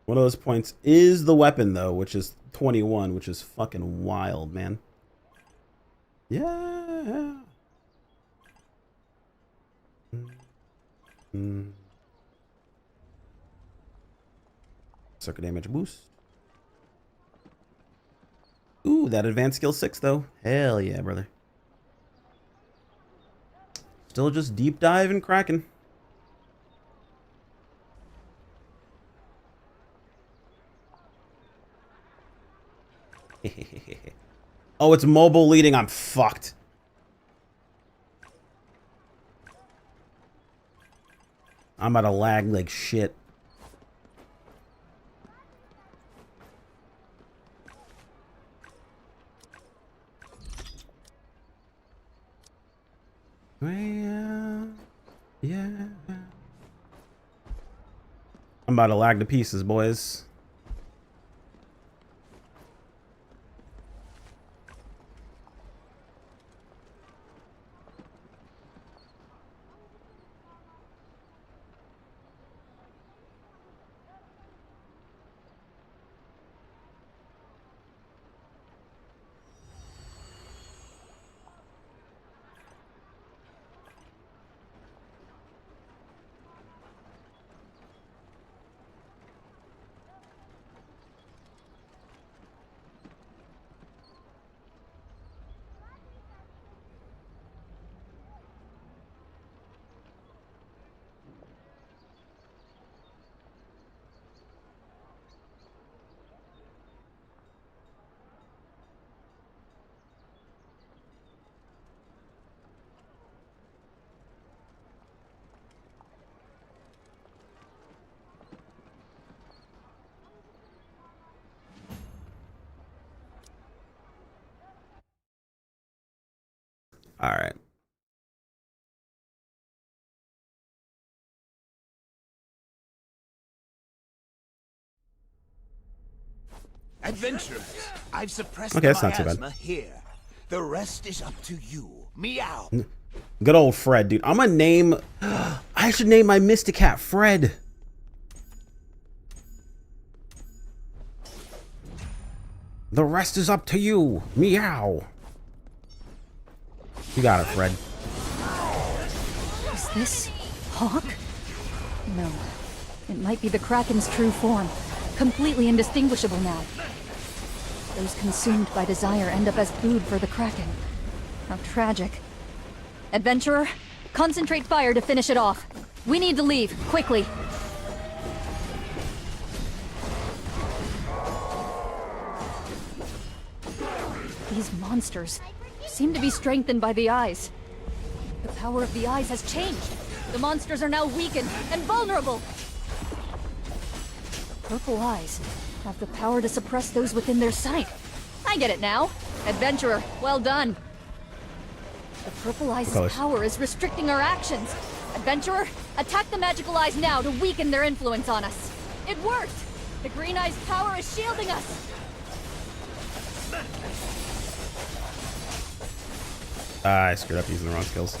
One of those points is the weapon though, which is 21, which is fucking wild, man. Yeah. Circuit damage boost. Ooh, that advanced skill 6 though. Hell yeah, brother. Still just deep dive and cracking. Oh, it's mobile leading. I'm fucked. I'm about to lag like shit. Yeah. I'm about to lag to pieces, boys. All right. Adventurers, I've suppressed Okay, the that's not too bad. miasma here. The rest is up to you. Meow. Good old Fred, dude. I'm gonna name... I should name my Mysticat Fred. The rest is up to you. Meow. You got it, Fred. Is this Hawk? No. It might be the Kraken's true form. Completely indistinguishable now. Those consumed by desire end up as food for the Kraken. How tragic. Adventurer, concentrate fire to finish it off. We need to leave, quickly. These monsters seem to be strengthened by the eyes. The power of the eyes has changed. The monsters are now weakened and vulnerable. Purple eyes have the power to suppress those within their sight. I get it now. Adventurer, well done. The purple eyes' Colors. power is restricting our actions. Adventurer, attack the magical eyes now to weaken their influence on us. It worked! The green eyes' power is shielding us. I screwed up using the wrong skills.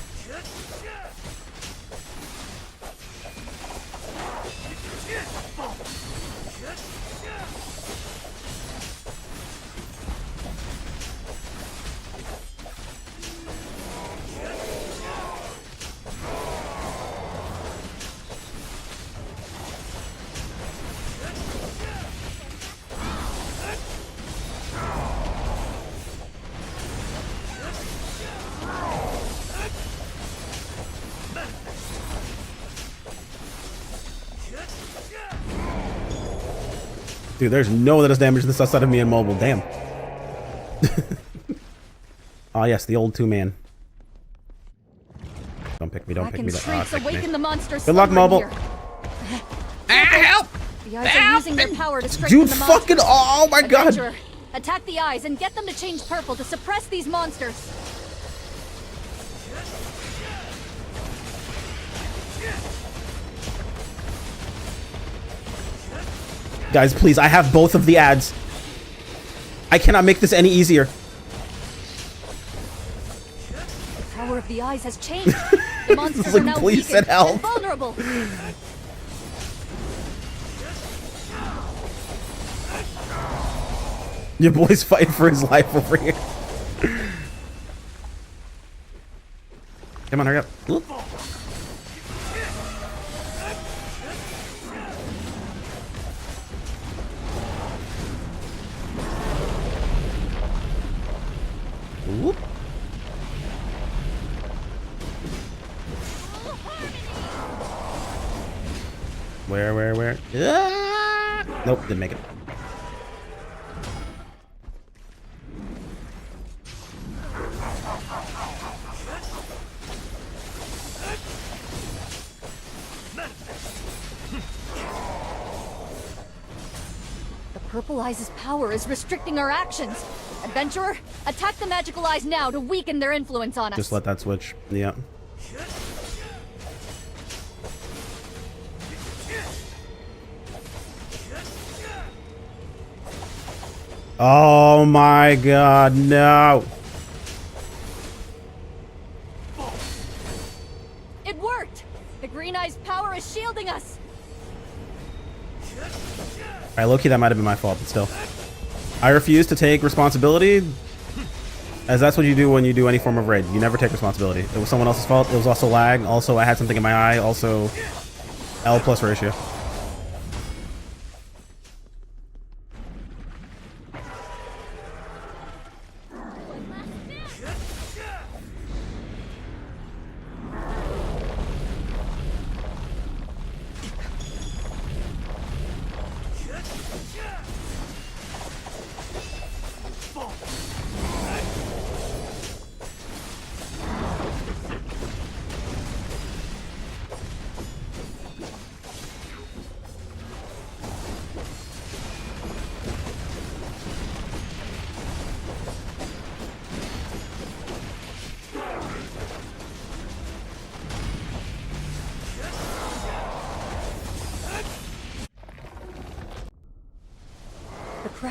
Dude, there's no one that does damage this outside of me and mobile. Damn. Oh yes, the old 2-man. Don't pick me. Don't pick me. Kraken's shrieks awaken the monsters. Good luck, mobile. Help! The eyes are using their power to strengthen Dude, the monsters. fucking! Oh my god! Adventurer, attack the eyes and get them to change purple to suppress these monsters. Guys, please, I have both of the ads. I cannot make this any easier. The power of the eyes has changed. The monsters Like, are now please weakened send help. and vulnerable. Your boy's fighting for his life over here. Come on, hurry up. Ooh. Whoop. Where? Ah! Nope, didn't make it. The purple eyes' power is restricting our actions. Adventurer, attack the magical eyes now to weaken their influence on us. Just let that switch. Yeah. Oh my god, no. It worked! The green eyes' power is shielding us. Alright, low-key, that might have been my fault, but still. I refuse to take responsibility, as that's what you do when you do any form of raid. You never take responsibility. It was someone else's fault. It was also lag. Also, I had something in my eye. Also, L plus ratio.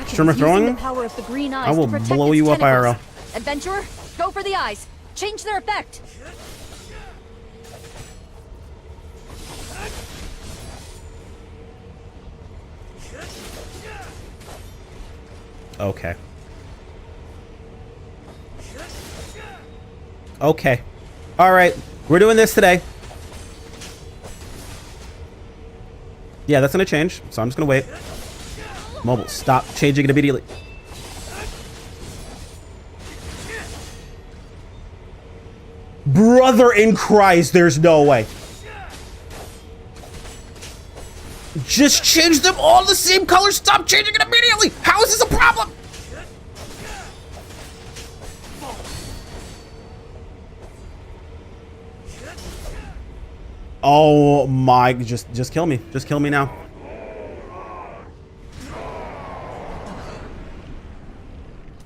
Shimmer throwing? The power of the green eyes I will to protect blow its you up, tentacles. IRL. Adventurer, go for the eyes. Change their effect. Okay. Okay. Alright. We're doing this today. Yeah, that's gonna change, so I'm just gonna wait. Mobile, stop changing it immediately. Brother in Christ, there's no way. Just change them all the same color. Stop changing it immediately. How is this a problem? Oh my, just kill me. Just kill me now.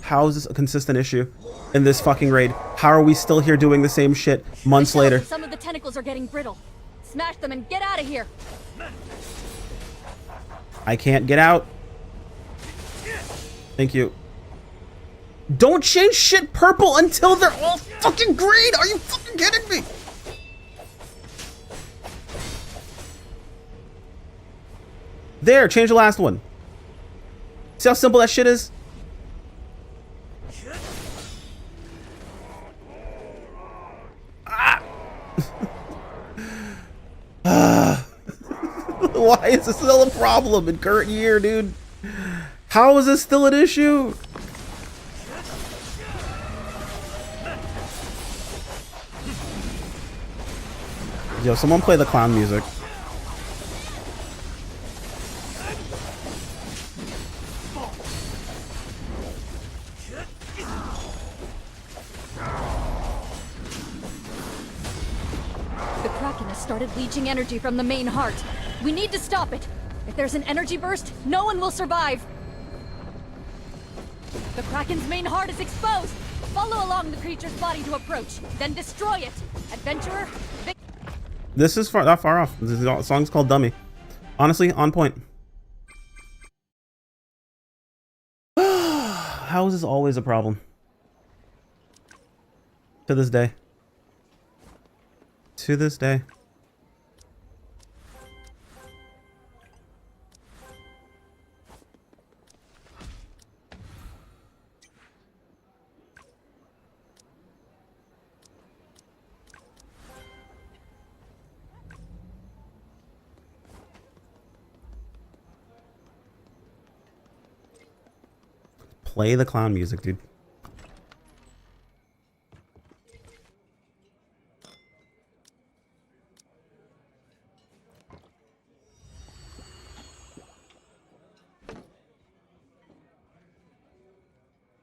How is this a consistent issue in this fucking raid? How are we still here doing the same shit months later? Some of the tentacles are getting brittle. Smash them and get out of here. I can't get out. Thank you. Don't change shit purple until they're all fucking green. Are you fucking kidding me? There, change the last one. See how simple that shit is? Why is this still a problem in current year, dude? How is this still an issue? Yo, someone play the clown music. The Kraken has started leeching energy from the main heart. We need to stop it. If there's an energy burst, no one will survive. The Kraken's main heart is exposed. Follow along the creature's body to approach, then destroy it. Adventurer, This is not far off. The song's called Dummy. Honestly, on point. How is this always a problem? To this day. To this day. Play the clown music, dude.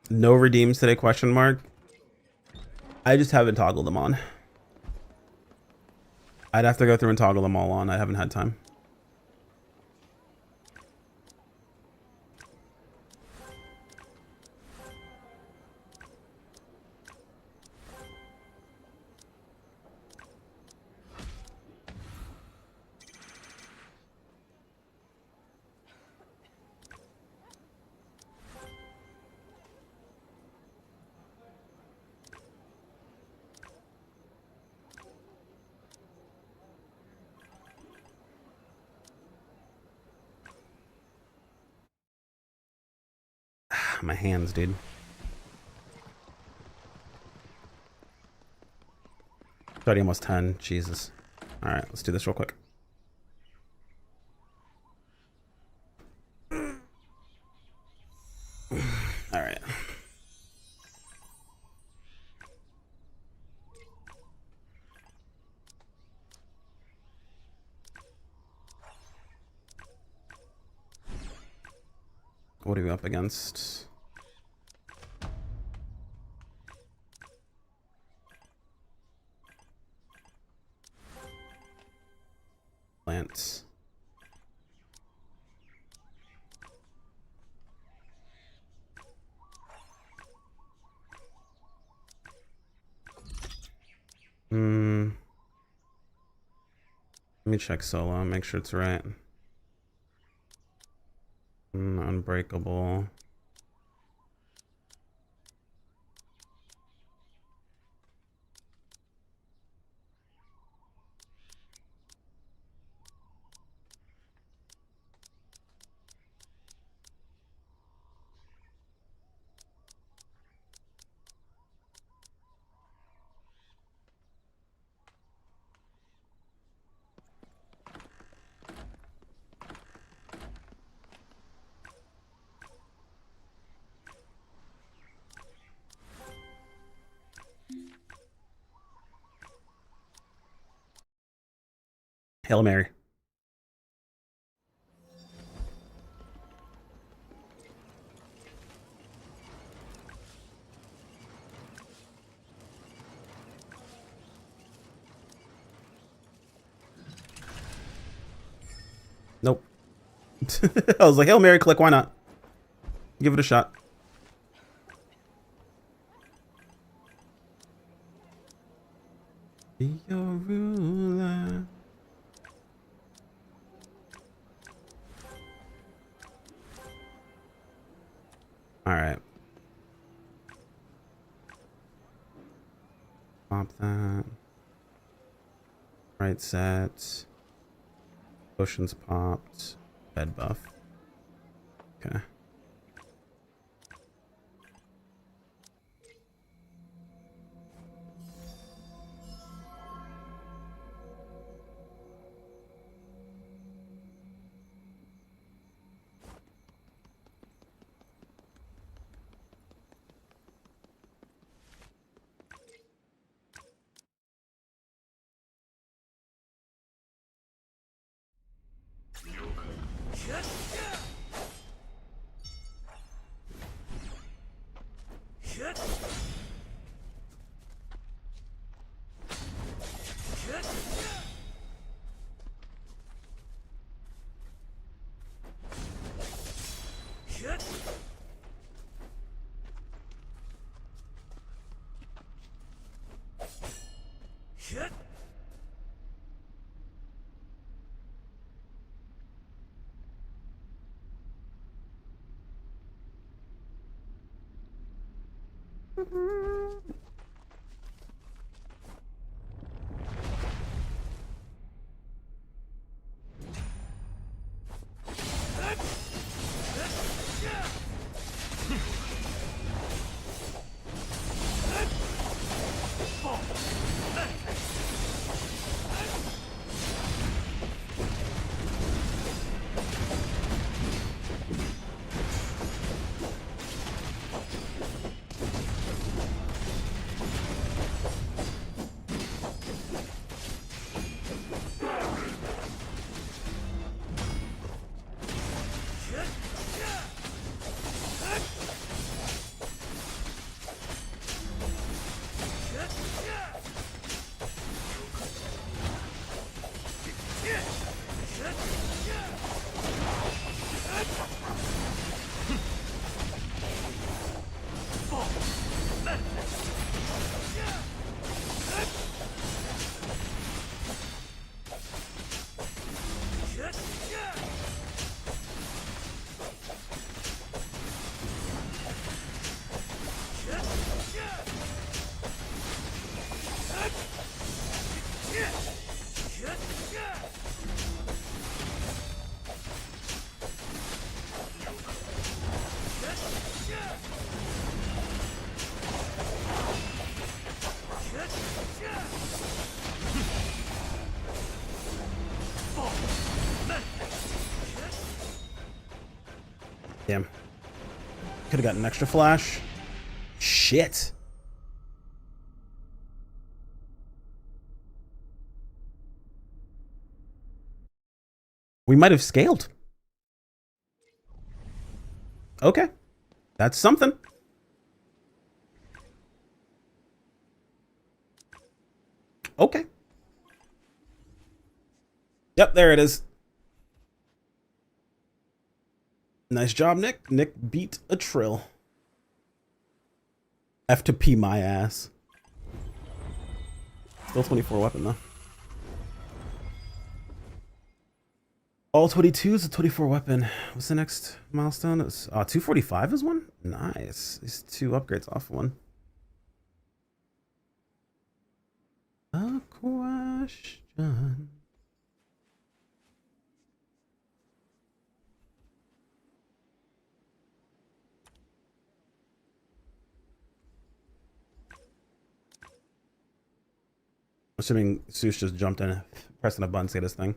No redeems today, question mark. I just haven't toggled them on. I'd have to go through and toggle them all on. I haven't had time. My hands, dude. It's already almost 10. Jesus. All right, let's do this real quick. All right. What are we up against? Plants. Let me check solo, make sure it's right. Unbreakable. Hail Mary. Nope. I was like, Hail Mary, click, why not? Give it a shot. Be your ruler. All right. Pop that. Right set. Potions popped. Bed buff. Okay. Damn. Could have gotten an extra flash. Shit. We might have scaled. Okay. That's something. Okay. Yep, there it is. Nice job, Nick. Nick beat a trill. F to P my ass. Still 24 weapon though. All 22 is a 24 weapon. What's the next milestone? It's 245 is one? Nice. These 2 upgrades off one. A question. Assuming Seuss just jumped in, pressing a button to get his thing.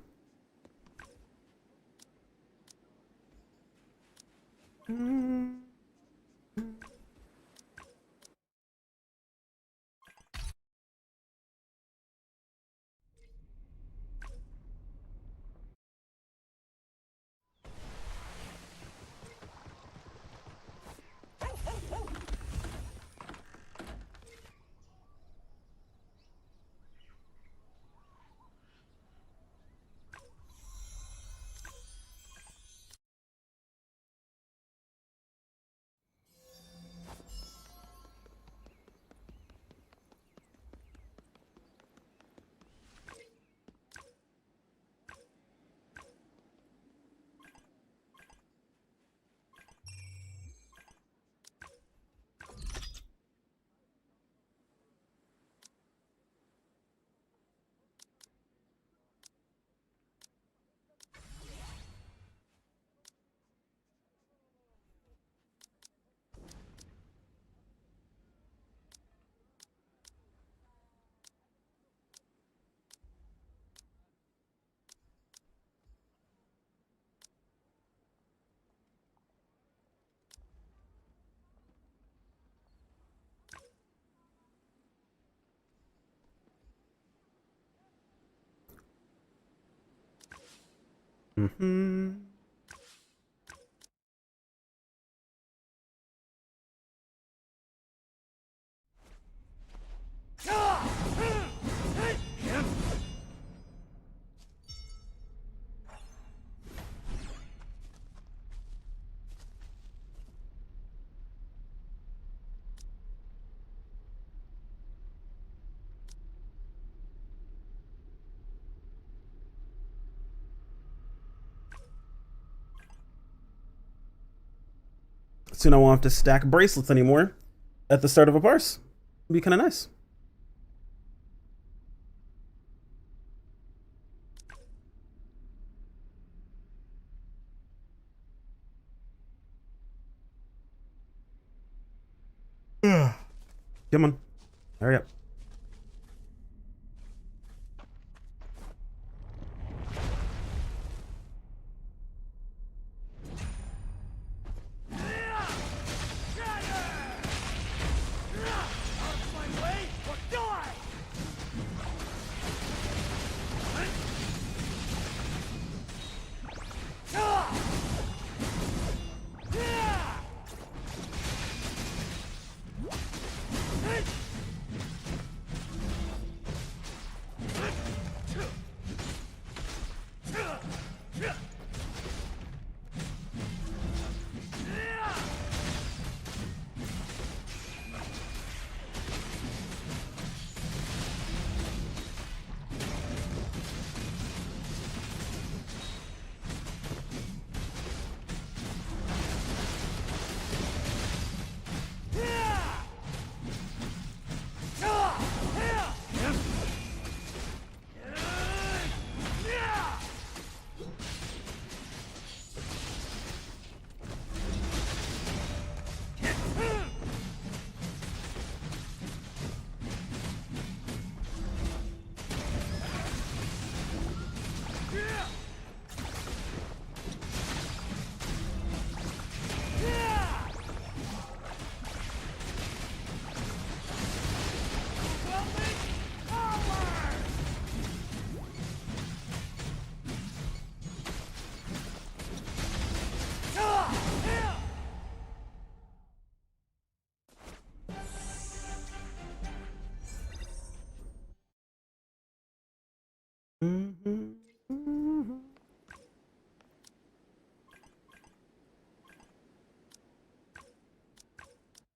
Mm-hmm. Soon I won't have to stack bracelets anymore at the start of a parse. It'd be kind of nice. Come on. Hurry up.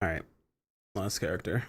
All right, last character.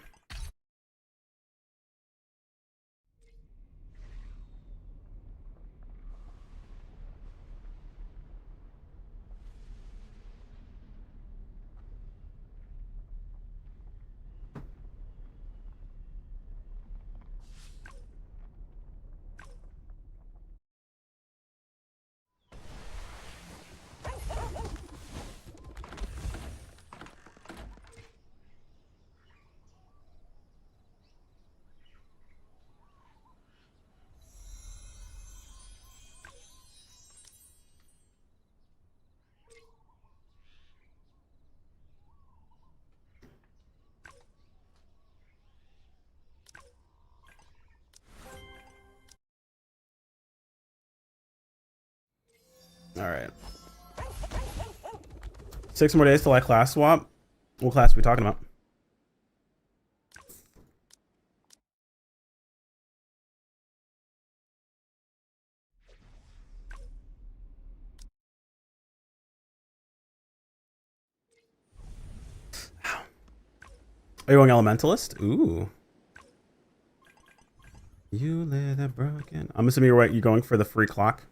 All right. 6 more days till I class swap. What class are we talking about? Are you going Elementalist? Ooh. You little broken. I'm assuming you're going for the free clock.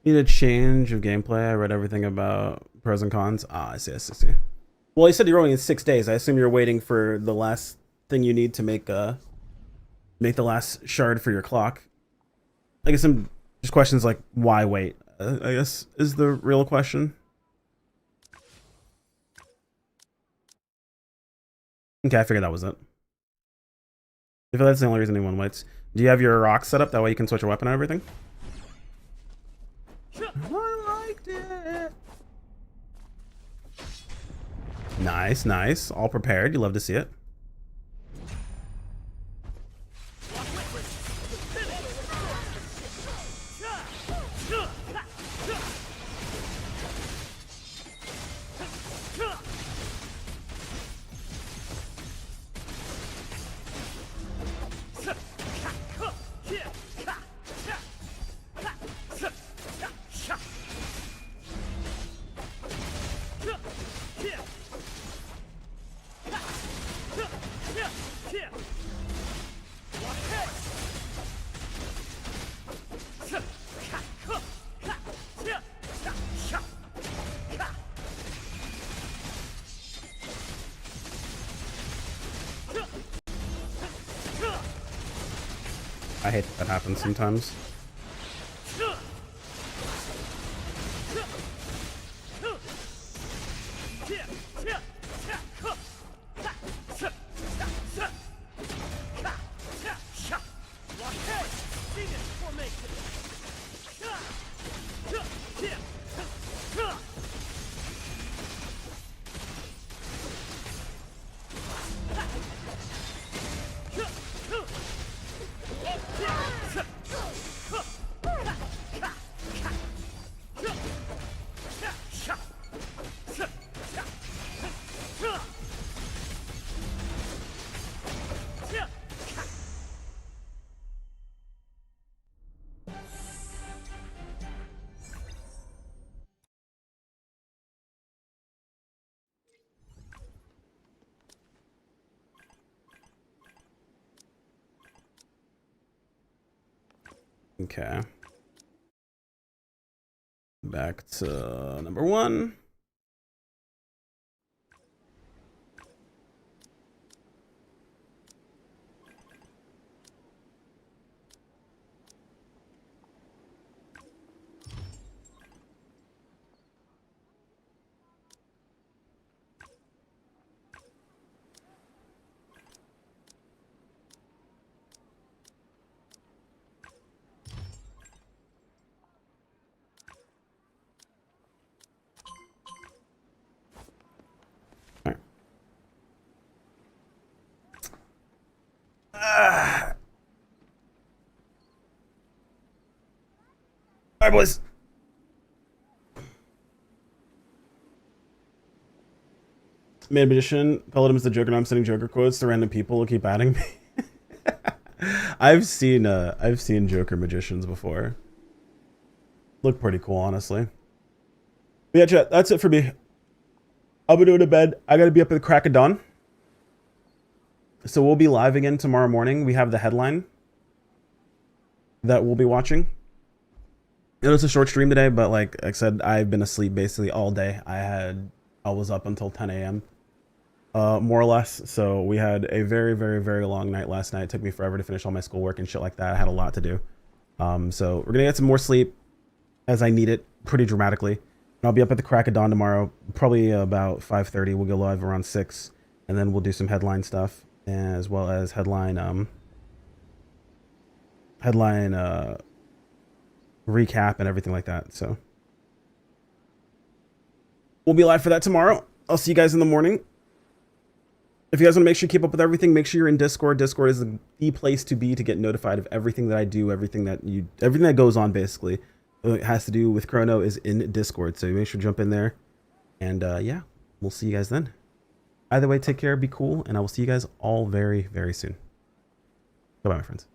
Need a change of gameplay. I read everything about pros and cons. Ah, I see. Well, you said you're only in 6 days. I assume you're waiting for the last thing you need to make the last shard for your clock. I guess some just questions like why wait? I guess is the real question. Okay, I figured that was it. I feel that's the only reason anyone waits. Do you have your rock set up? That way you can switch your weapon and everything? I liked it. Nice. All prepared. You love to see it. I hate that happens sometimes. Okay. Back to number 1. Alright, boys. Mad Magician, Paladin's the Joker, and I'm sending Joker quotes to random people who keep adding me. I've seen Joker magicians before. Look pretty cool, honestly. But yeah, chat, that's it for me. I'll be doing to bed. I gotta be up at the crack of dawn. So we'll be live again tomorrow morning. We have the headline that we'll be watching. It was a short stream today, but like I said, I've been asleep basically all day. I was up until 10 a.m. More or less. So we had a very, very, very long night last night. It took me forever to finish all my schoolwork and shit like that. I had a lot to do. So we're gonna get some more sleep as I need it pretty dramatically. And I'll be up at the crack of dawn tomorrow, probably about 5:30. We'll go live around 6, and then we'll do some headline stuff as well as headline recap and everything like that. So we'll be live for that tomorrow. I'll see you guys in the morning. If you guys want to make sure you keep up with everything, make sure you're in Discord. Discord is the place to be to get notified of everything that I do, everything that goes on basically. It has to do with Chrono is in Discord. So make sure to jump in there. And yeah, we'll see you guys then. Either way, take care, be cool, and I will see you guys all very, very soon. Goodbye, my friends.